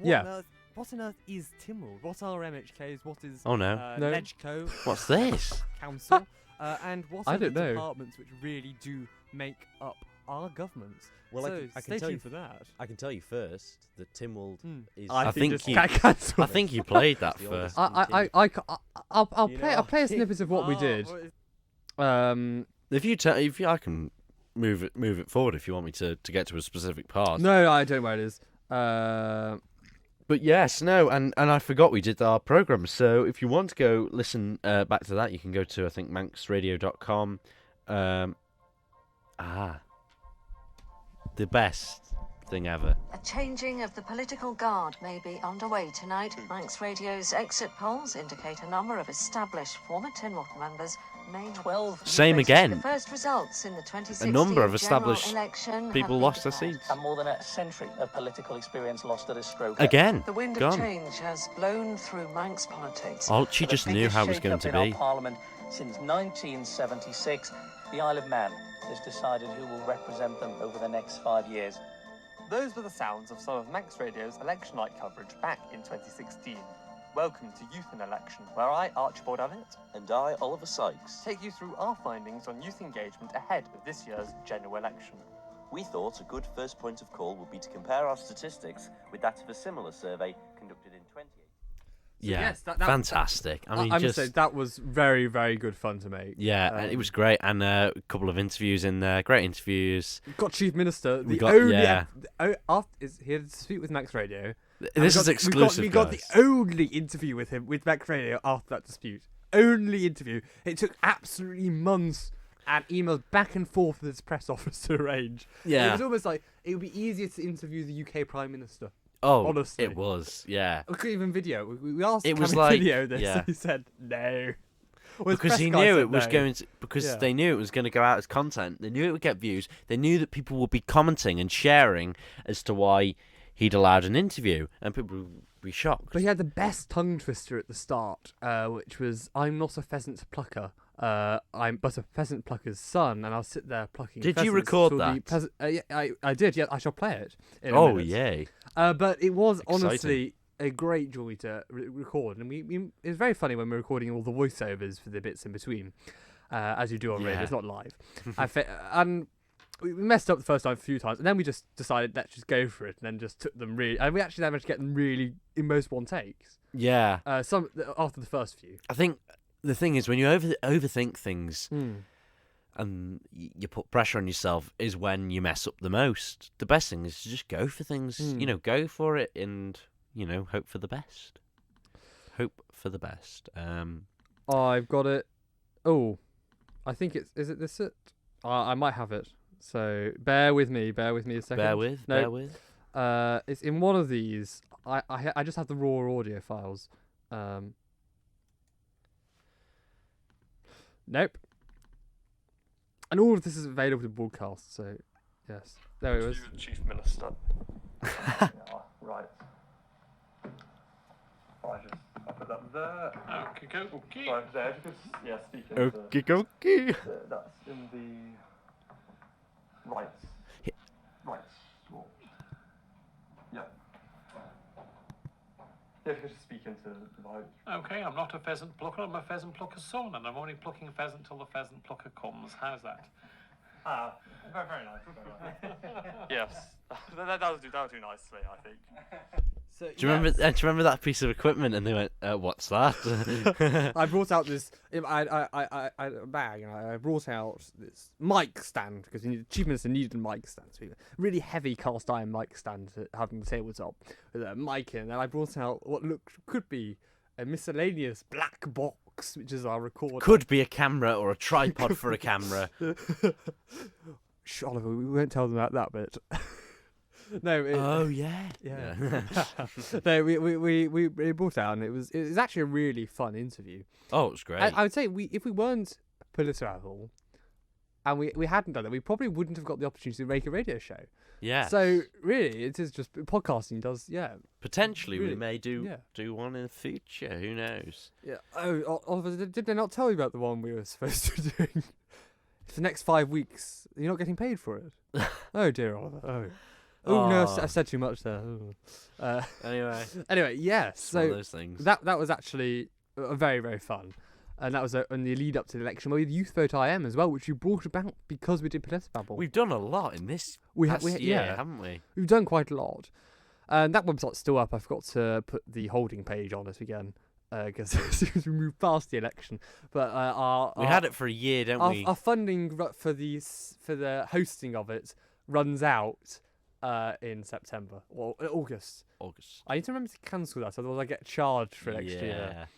Yeah. What on earth is Tynwald? What are MHKs? What is Oh no. No. LegCo? What's this? Council? And what I are the don't know. departments which really do make up our governments? Well, so I stay can tell tuned you for that. I can tell you first that Tynwald is. I think just you- cancel. I think you played that The first. oldest. I'll You play. know, I'll play a snippet of what we Oh, did. what is- If I can move it forward if you want me to get to a specific part. No, I don't know where it is. But yes, no, and I forgot we did our program. So if you want to go listen back to that, you can go to I think manxradio.com. The best thing ever. A changing of the political guard may be underway tonight. Manx Radio's exit polls indicate a number of established former Tynwald members may 12. Same again. The first results in the 2016 A number of general established election have people been lost their declared. seats. And more than a century of political experience lost at a stroke. Again, The wind of gone. change has blown through Manx politics. Archie For the just knew biggest how it was going shake-up to in our be. Parliament since 1976, the Isle of Man has decided who will represent them over the next 5 years. Those were the sounds of some of Manx Radio's election night coverage back in 2016. Welcome to Youth in Election, where I, Archibald Elliott, And I, Oliver Sykes. take you through our findings on youth engagement ahead of this year's general election. We thought a good first point of call would be to compare our statistics with that of a similar survey conducted in 2018. Yeah, yes, that- fantastic. I mean, I must just say that was very, very good fun to make. yeah, and it was great, and a couple of interviews in there, great interviews. Got Chief Minister. We The got- only yeah. is he had a dispute with Max Radio. This is exclusive. We got the guys. only interview with him with Max Radio after that dispute. Only interview. It took absolutely months and emails back and forth with his press office to arrange. It Yeah. was almost like it would be easier to interview the UK Prime Minister. Oh, honestly. it was. Yeah. We couldn't even video. We asked It him was to like- video this, yeah. and he said no. Well, his Because press he guy knew said it was no. going to. Because Yeah. they knew it was going to go out as content. They knew it would get views. They knew that people would be commenting and sharing as to why he'd allowed an interview, and people would be shocked. But he had the best tongue twister at the start, which was, "I'm not a pheasant plucker. I'm but a pheasant plucker's son," and I'll sit there plucking. Did you pheasants record till the that? Yeah, I did. Yeah, I shall play it. In a Oh minute. yay! But it was Exciting. honestly a great joy to record, and we it was very funny when we were recording all the voiceovers for the bits in between, as you do on radio. Yeah. It's not live, and we messed up the first time a few times, and then we just decided let's just go for it, and then just took them really, and we actually managed to get them really in most one takes. Yeah, Some after the first few. I think the thing is when you overthink things and you put pressure on yourself is when you mess up the most. The best thing is to just go for things. You know, go for it and hope for the best. Hope for the best. I've got it. Oh, I think is it this it? I might have it. So bear with me a second. Bear with. It's in one of these. I just have the raw audio files. Nope. And all of this is available to broadcast. So yes, there it was. Chief Minister. Yeah, right. I put that there. Okay. Right there, because speak into Okay. that's in the rights. Rights. Well, yeah. Yeah, if you just speak into the mic. Okay, I'm not a pheasant plucker, I'm a pheasant plucker's son, and I'm only plucking a pheasant till the pheasant plucker comes. How's that? Very nice. Yes, that would do nicely, I think. So, Do you remember? Do you remember that piece of equipment? And they went, "What's that?" I brought out this. I had a bag, and I brought out this mic stand because Chief Minister needed a mic stand. So really heavy cast iron mic stand to have on the tabletop with a mic in. And I brought out what could be a miscellaneous black box, which is our recorder. Could be a camera or a tripod for a camera. Shh, Oliver, we won't tell them that bit. No. Yeah. No, we brought out, and it was actually a really fun interview. Oh, it was great. I would say if we weren't PolitiBabble, and we hadn't done it, we probably wouldn't have got the opportunity to make a radio show. Yeah. So really, it is just podcasting does. Yeah. Potentially, really, we may do one in the future. Who knows? Yeah. Oh, Oliver, did they not tell you about the one we were supposed to be doing for the next 5 weeks? You're not getting paid for it. Oh dear, Oliver. Oh. Oh no, I've said too much there. Anyway, yes. It's So one of those things. that was actually very, very fun, and that was in the lead up to the election. Well, we had Youth Vote IM as well, which we brought about because we did PolitiBabble. We've done a lot in this year, haven't we? We've done quite a lot, and that website's still up. I forgot to put the holding page on it again because we moved past the election. But we had it for a year, don't we? Our funding for the hosting of it runs out. In September or August. I need to remember to cancel that, otherwise I get charged for next year.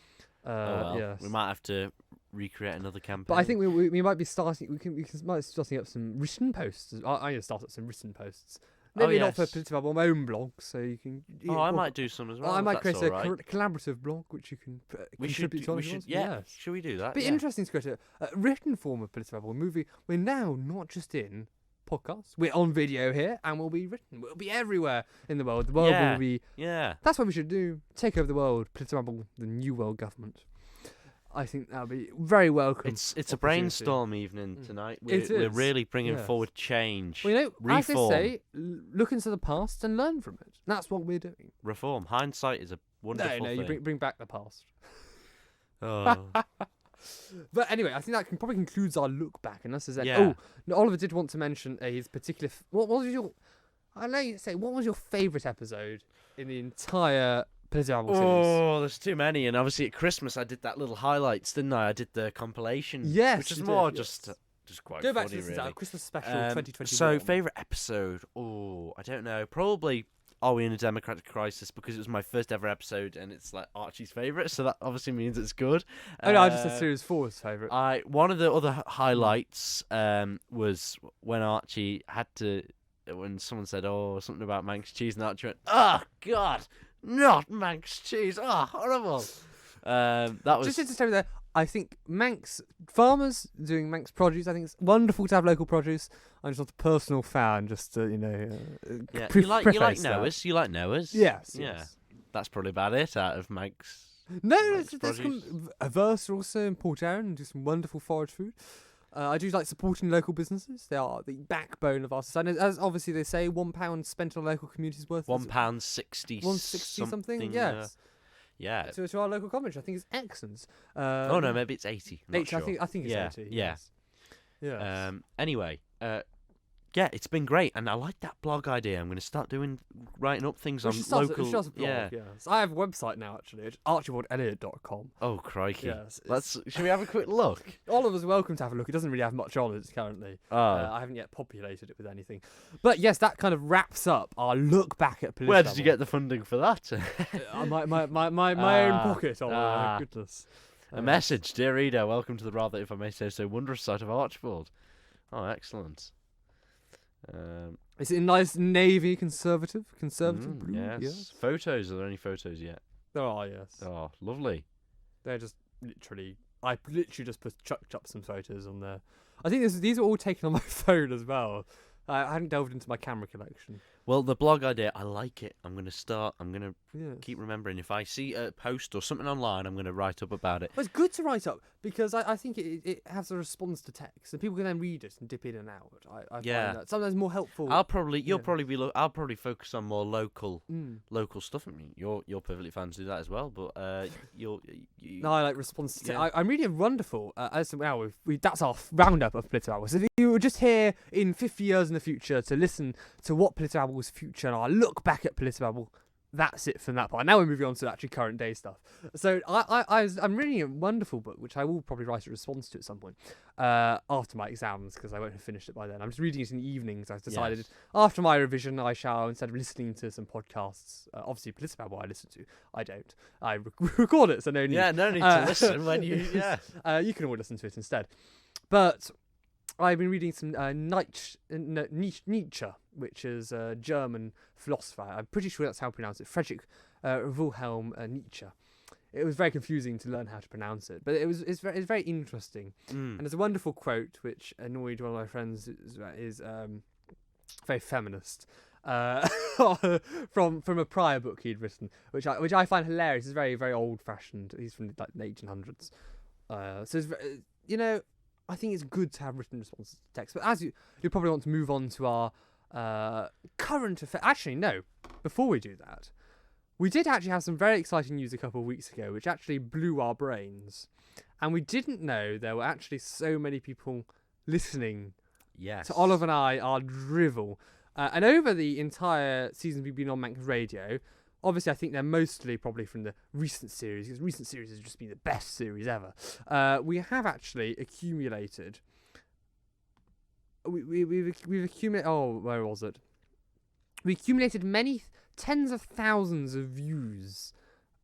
We might have to recreate another campaign. But I think we might be starting. We might be starting up some written posts. I'm going to start up some written posts. Maybe not for PolitiBabble, my own blog, so you can. I might do some as well. I might create a collaborative blog which you can contribute to. Should we do that? It'd be interesting to create a written form of PolitiBabble movie. We're now not just in podcasts. We're on video here, and we'll be written. We'll be everywhere in the world. The world will be. Yeah. That's what we should do. Take over the world. PolitiBabble, the new world government. I think that'll be very welcome. It's a brainstorm evening tonight. We're really bringing forward change. Well, reform. As they say, look into the past and learn from it. That's what we're doing. Reform. Hindsight is a wonderful thing. No, you bring back the past. Oh. But anyway, I think that probably concludes our look back. Unless there's no, Oliver did want to mention his particular. What was your? I know you say. What was your favourite episode in the entire PolitiBabble series? Oh, there's too many, and obviously at Christmas I did that little highlights, didn't I? I did the compilation. Yes, which is more just quite Go funny, back to really. Our Christmas special 2021. So favourite episode? Oh, I don't know. Probably. Are we in a democratic crisis? Because it was my first ever episode, and it's like Archie's favourite, so that obviously means it's good. Oh no, I just said Series 4's favourite. One of the other highlights was when Archie had to, when someone said, something about Manx cheese, and Archie went, "Oh God, not Manx cheese! Oh, horrible!" That was just to tell you there. I think Manx farmers doing Manx produce. I think it's wonderful to have local produce. I'm just not a personal fan. Just to, you like Noah's. You like Noah's. Yes. Yeah. Yes. That's probably about it out of Manx. No, there's Versa also in Port Aaron and do some wonderful forage food. I do like supporting local businesses. They are the backbone of our society. As obviously they say, £1 spent on local communities worth £1.60. £1.60 something. Yes. Yeah. To our local commentary, I think it's excellent. No, maybe it's 80. I'm not sure. I think it's 80. Yeah. Yes. Anyway, it's been great, and I like that blog idea. I'm going to start writing up things on local. Blog, yes. I have a website now, actually. It's archibaldeliot.com. Oh, crikey. Yes. Should we have a quick look? Oliver's welcome to have a look. It doesn't really have much on it currently. I haven't yet populated it with anything. But yes, that kind of wraps up our look back at PolitiBabble. Where did you get the funding for that? My own pocket. Oh, my goodness. A message. Dear reader, welcome to the rather, if I may say so, wondrous site of Archibald. Oh, excellent. Is it a nice navy conservative blue? Yes. Photos. Are there any photos yet? There are, yes. Oh, lovely. They're just literally. I literally just chucked up some photos on there. I think these are all taken on my phone as well. I hadn't delved into my camera collection. Well, the blog idea, I like it. I'm going to keep remembering. If I see a post or something online, I'm going to write up about it. Well, it's good to write up because I think it has a response to text, and people can then read it and dip in and out. I find that sometimes more helpple. I'll probably focus on more local stuff. I mean, you're perfectly fine to do that as well, but No, I like response to text. I'm really wonderful. That's our roundup of PolitiBabble. So if you were just here in 50 years in the future to listen to what PolitiBabble's future and our look back at PolitiBabble, that's it from that part. Now we're moving on to actually current day stuff. So I'm reading a wonderful book, which I will probably write a response to at some point after my exams, because I won't have finished it by then. I'm just reading it in the evenings. I've decided after my revision, I shall, instead of listening to some podcasts, obviously PolitiBabble I listen to. I don't. I record it, so no need. Yeah, no need to listen when you. Yeah. You can all listen to it instead. But I've been reading some Nietzsche, which is a German philosopher. I'm pretty sure that's how I pronounce it. Friedrich Wilhelm Nietzsche. It was very confusing to learn how to pronounce it, but it's very interesting. And there's a wonderful quote which annoyed one of my friends. Is very feminist from a prior book he'd written, which I find hilarious. It's very, very old fashioned. He's from like the 1800s. So it's, I think it's good to have written responses to text. But as you probably want to move on to our current affair. Actually, no. Before we do that, we did actually have some very exciting news a couple of weeks ago, which actually blew our brains. And we didn't know there were actually so many people listening to Olive and I, our drivel. And over the entire season we've been on Manx Radio, obviously I think they're mostly probably from the recent series, because recent series has just been the best series ever. We have actually accumulated... We've accumulated... Oh, where was it? We accumulated many tens of thousands of views.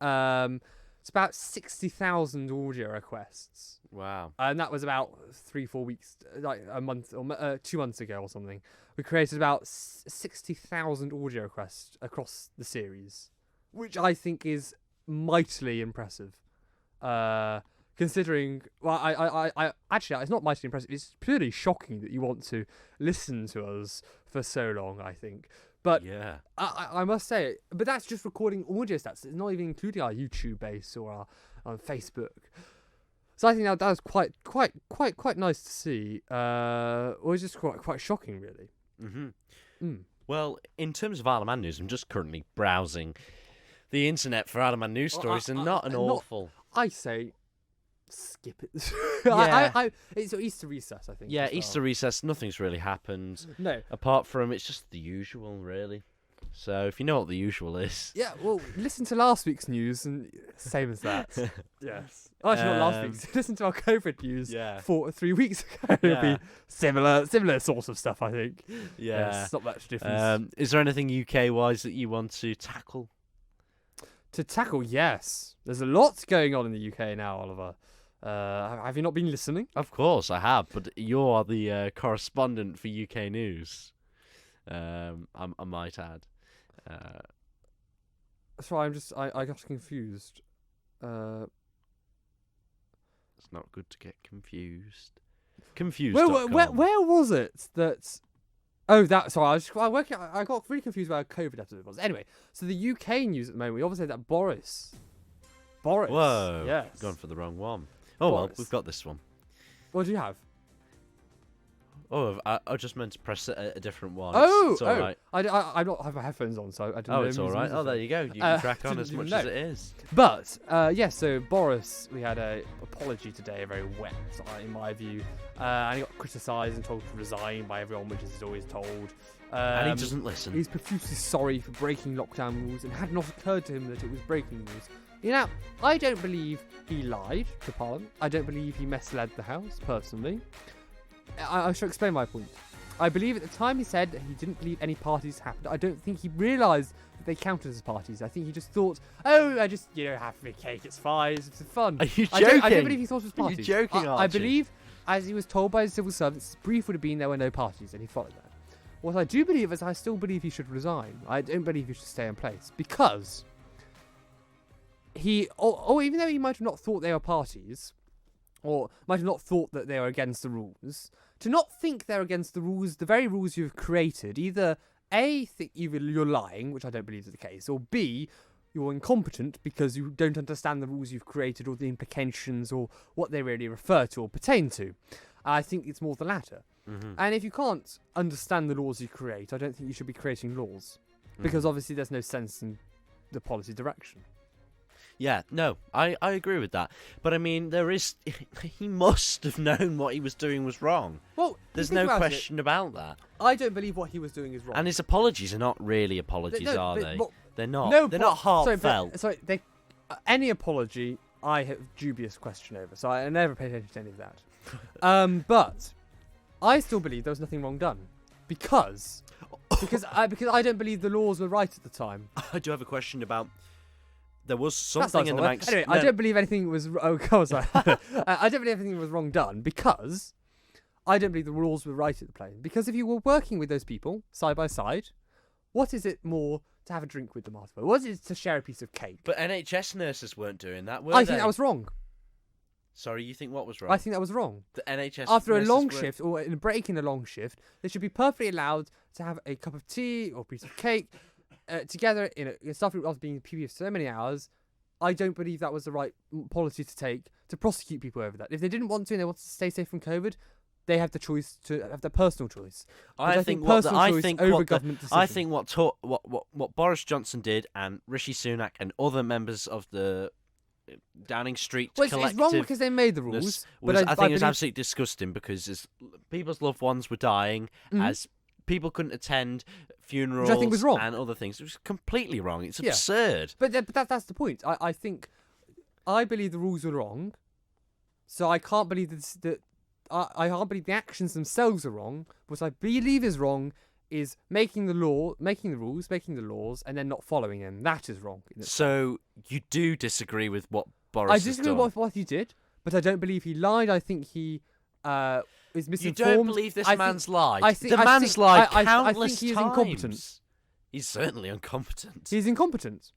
It's about 60,000 audio requests. Wow. And that was about 3-4 weeks, like a month or 2 months ago or something. We created about 60,000 audio requests across the series, which I think is mightily impressive. Considering, well, I actually, it's not mightily impressive. It's purely shocking that you want to listen to us for so long, I think. But yeah, I must say, but that's just recording audio stats. It's not even including our YouTube base or our Facebook. So I think that was quite nice to see. It was just quite shocking, really. Well, in terms of Isle of Man news, I'm just currently browsing the internet for Isle of Man news stories, and not an awful. I say, skip it. Yeah. It's Easter recess, I think. Yeah, Easter recess. Nothing's really happened. No. Apart from it's just the usual, really. So if you know what the usual is. Yeah, well, listen to last week's news and same as that. Yes. Oh, actually, not last week's. Listen to our COVID news 3 weeks ago. It'll be similar sort of stuff, I think. Yeah. Yes, not much difference. Is there anything UK-wise that you want to tackle? To tackle, yes. There's a lot going on in the UK now, Oliver. Have you not been listening? Of course I have, but you are the correspondent for UK news. I might add. Sorry, I got confused. It's not good to get confused. Confused. Where was it that? Oh, that. Sorry, I got really confused about how COVID episode was. Anyway, so the UK news at the moment, we obviously had that Boris. Whoa. Yes. Gone for the wrong one. Oh Boris. Well, we've got this one. What do you have? Oh, I just meant to press a different one. Oh, it's all right. I don't have my headphones on, so I don't know. Oh, it's all right. Oh, there you go. You can crack on as much as it is. But, so Boris, we had an apology today, very wet, in my view. And he got criticised and told to resign by everyone, which is always told. And he doesn't listen. He's profusely sorry for breaking lockdown rules, and had not occurred to him that it was breaking rules. You know, I don't believe he lied to Parliament. I don't believe he misled the House, personally. I shall explain my point. I believe at the time he said that he didn't believe any parties happened. I don't think he realised that they counted as parties. I think he just thought, I just, have my cake, it's fine, it's fun. Are you joking? I don't believe he thought it was parties. Are you joking, I believe, as he was told by the civil servants, his brief would have been there were no parties, and he followed that. What I do believe is I still believe he should resign. I don't believe he should stay in place, because even though he might have not thought they were parties, or might have not thought that they were against the rules, to not think they're against the rules, the very rules you've created, either A, think either you're lying, which I don't believe is the case, or B, you're incompetent because you don't understand the rules you've created or the implications or what they really refer to or pertain to. I think it's more the latter. Mm-hmm. And if you can't understand the laws you create, I don't think you should be creating laws, because obviously there's no sense in the policy direction. Yeah, no, I agree with that. But I mean, he must have known what he was doing was wrong. Well, there's no question about that. I don't believe what he was doing is wrong. And his apologies are not really apologies, are they? They're not. No, They're not heartfelt. Sorry, any apology, I have dubious question over, so I never pay attention to any of that. But I still believe there was nothing wrong done because I don't believe the laws were right at the time. I do have a question about. There was That's something not in the all Manx. right. Anyway, I don't believe anything was. Oh, God, sorry. I don't believe anything was wrong done because I don't believe the rules were right at the time. Because if you were working with those people side by side, what is it more to have a drink with them afterwards? What is it to share a piece of cake? But NHS nurses weren't doing that, were I they? think that was wrong. Sorry, you think what was wrong? I think that was wrong. The NHS After a nurses long weren't- shift or in a break in a long shift, they should be perfectly allowed to have a cup of tea or a piece of cake together in a staff room after being in PV for so many hours. I don't believe that was the right policy to take to prosecute people over that. If they didn't want to and they wanted to stay safe from COVID, they have the choice to have their personal choice. I think personal choice over government decision. I think what Boris Johnson did and Rishi Sunak and other members of the Downing Street collective. It's wrong because they made the rules. But but I think it was believe- absolutely disgusting because people's loved ones were dying as people couldn't attend funerals was wrong. and other things. It was completely wrong. It's Yeah. absurd. But that's the point. I believe the rules were wrong, so I can't believe that I can't believe the actions themselves are wrong. What I believe is wrong is making the rules, making the laws, and then not following them. That is wrong. So you do disagree with what Boris I has disagree done? with what he did, but I don't believe he lied. I think he is misinformed. You don't believe this man's lied? The man's lied I countless think he is times. incompetent. He's certainly incompetent. He's incompetent.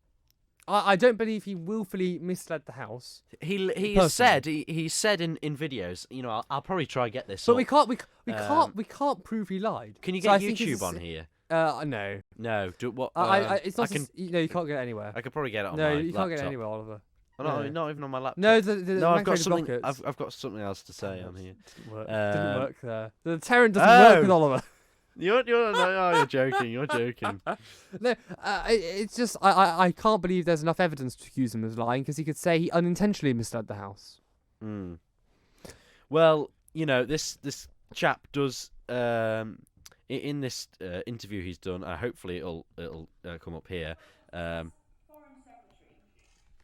I don't believe he willfully misled the House. He has said he said in videos. You know, I'll probably try and get this. But up. we can't prove he lied. Can you So get I think YouTube on here? No. No. Do what? It's not. I can. You can't get it anywhere. I could probably get it on No, my you can't get it laptop. anywhere, Oliver. Oh, No. not even on my laptop. No, the No, I've Manx got Radio something. blockers. I've got something else to say on here. Didn't work. Um, Didn't work there. The Terran doesn't work with Oliver. You're joking. You're joking. No, it's just I can't believe there's enough evidence to accuse him of lying because he could say he unintentionally misled the House. Mm. Well, you know, this chap does in this interview he's done. Hopefully it'll come up here. Foreign Secretary,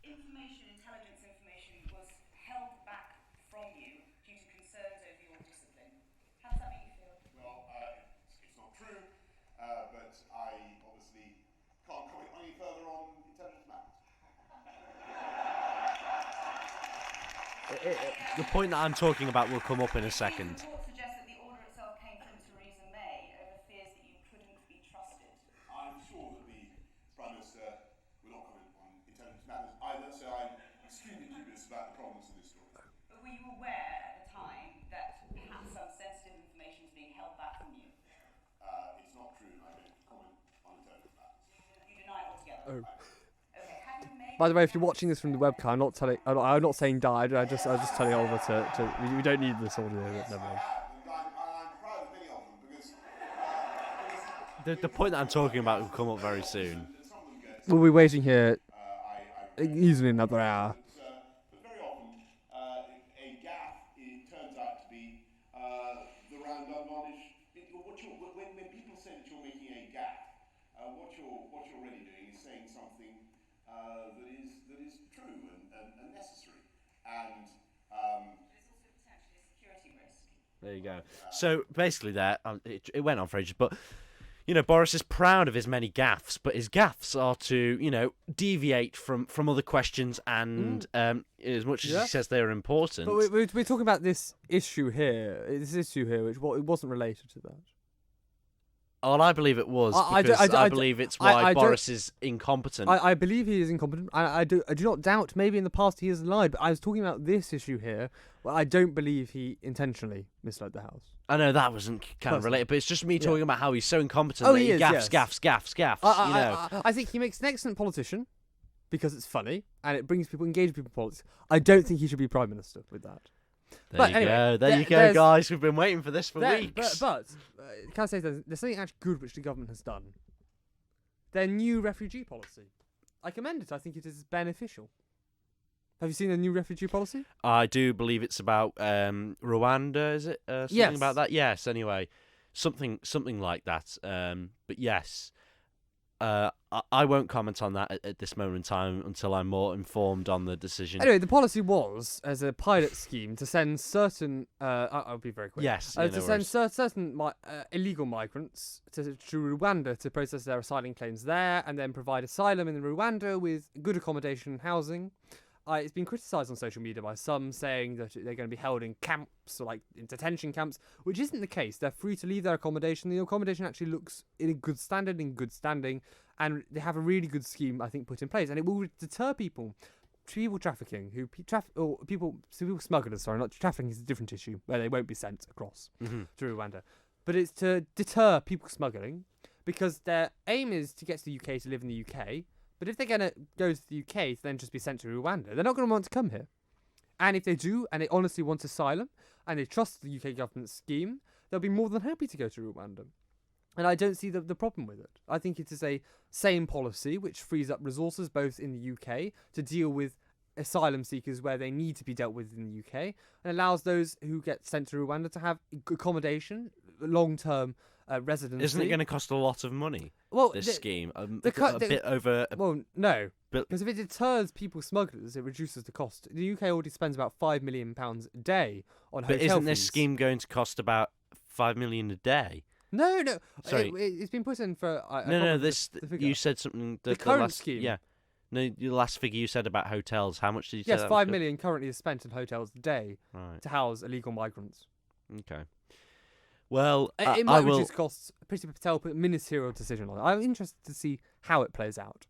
intelligence information was held back from you due to concerns over your discipline. How does that make you feel? Well, it's not true, but I obviously can't comment any further on intelligence matters. The point that I'm talking about will come up in a second. The report suggests that the order itself came from Theresa May over fears that you couldn't be trusted. I'm sure that the Prime Minister will not comment on intelligence matters either, so I'm extremely dubious about the provenance of this story. But were you aware at the time that perhaps some sensitive information was being held back from you? It's not true. I don't comment on intelligence matters. You deny it altogether? Oh. Okay, have you made... By the way, if you're watching this from the webcam, I'm not saying died. I was just telling Oliver to we don't need this audio. Yes, Never mind. I have, and I'm proud of many of them because The point that I'm talking about will come up very soon. some of them get. We'll be waiting here I easily another hour. But very often, a gaffe it turns out to be the round advantage. When people say that you're making a gaffe, what you're really doing is saying something that is true and necessary. And There's also potentially a security risk. There you go. So basically, it went on for ages, but you know, Boris is proud of his many gaffes, but his gaffes are to deviate from other questions, and as much as he says they're important. But we're talking about this issue here, which it wasn't related to that. Well, I believe it was because I believe it's why Boris is incompetent. I believe he is incompetent. I do not doubt. Maybe in the past he has lied, but I was talking about this issue here. Well, I don't believe he intentionally misled the House. I know that wasn't kind of related, but it's just me talking about how he's so incompetent. Oh, that he is, gaffes. I think he makes an excellent politician because it's funny and it brings people, engages people in politics. I don't think he should be Prime Minister with that. There you go, guys. We've been waiting for this for weeks. But can I say there's something actually good which the government has done. Their new refugee policy. I commend it. I think it is beneficial. Have you seen the new refugee policy? I do believe it's about Rwanda, is it? Something about that? Yes, anyway. Something like that. But yes. I won't comment on that at this moment in time until I'm more informed on the decision. Anyway, the policy was, as a pilot scheme, to send certain... I'll be very quick. Yes, to send certain illegal migrants to Rwanda to process their asylum claims there, and then provide asylum in Rwanda with good accommodation and housing. It's been criticised on social media by some, saying that they're going to be held in camps or like in detention camps, which isn't the case. They're free to leave their accommodation. The accommodation actually looks in good standing, and they have a really good scheme, I think, put in place, and it will deter people trafficking, people smugglers. Sorry, not trafficking is a different issue where they won't be sent across to Rwanda, but it's to deter people smuggling, because their aim is to get to the UK to live in the UK. But if they're going to go to the UK to then just be sent to Rwanda, they're not going to want to come here. And if they do, and they honestly want asylum, and they trust the UK government's scheme, they'll be more than happy to go to Rwanda. And I don't see the problem with it. I think it is a sane policy which frees up resources both in the UK to deal with asylum seekers where they need to be dealt with in the UK, and allows those who get sent to Rwanda to have accommodation, long-term residency. Isn't it going to cost a lot of money? Well, this scheme, a bit over. Well, no, because if it deters people smugglers, it reduces the cost. The UK already spends about £5 million a day on hotel fees. But isn't this scheme going to cost about $5 million a day? No. Sorry, it's been put in for. You said something. The current scheme. Yeah. No, the last figure you said about hotels. How much did you say? Yes, $5 million currently is spent on hotels a day to house illegal migrants. Okay. Well, it might reduce costs. Priti Patel put a ministerial decision on it. I'm interested to see how it plays out.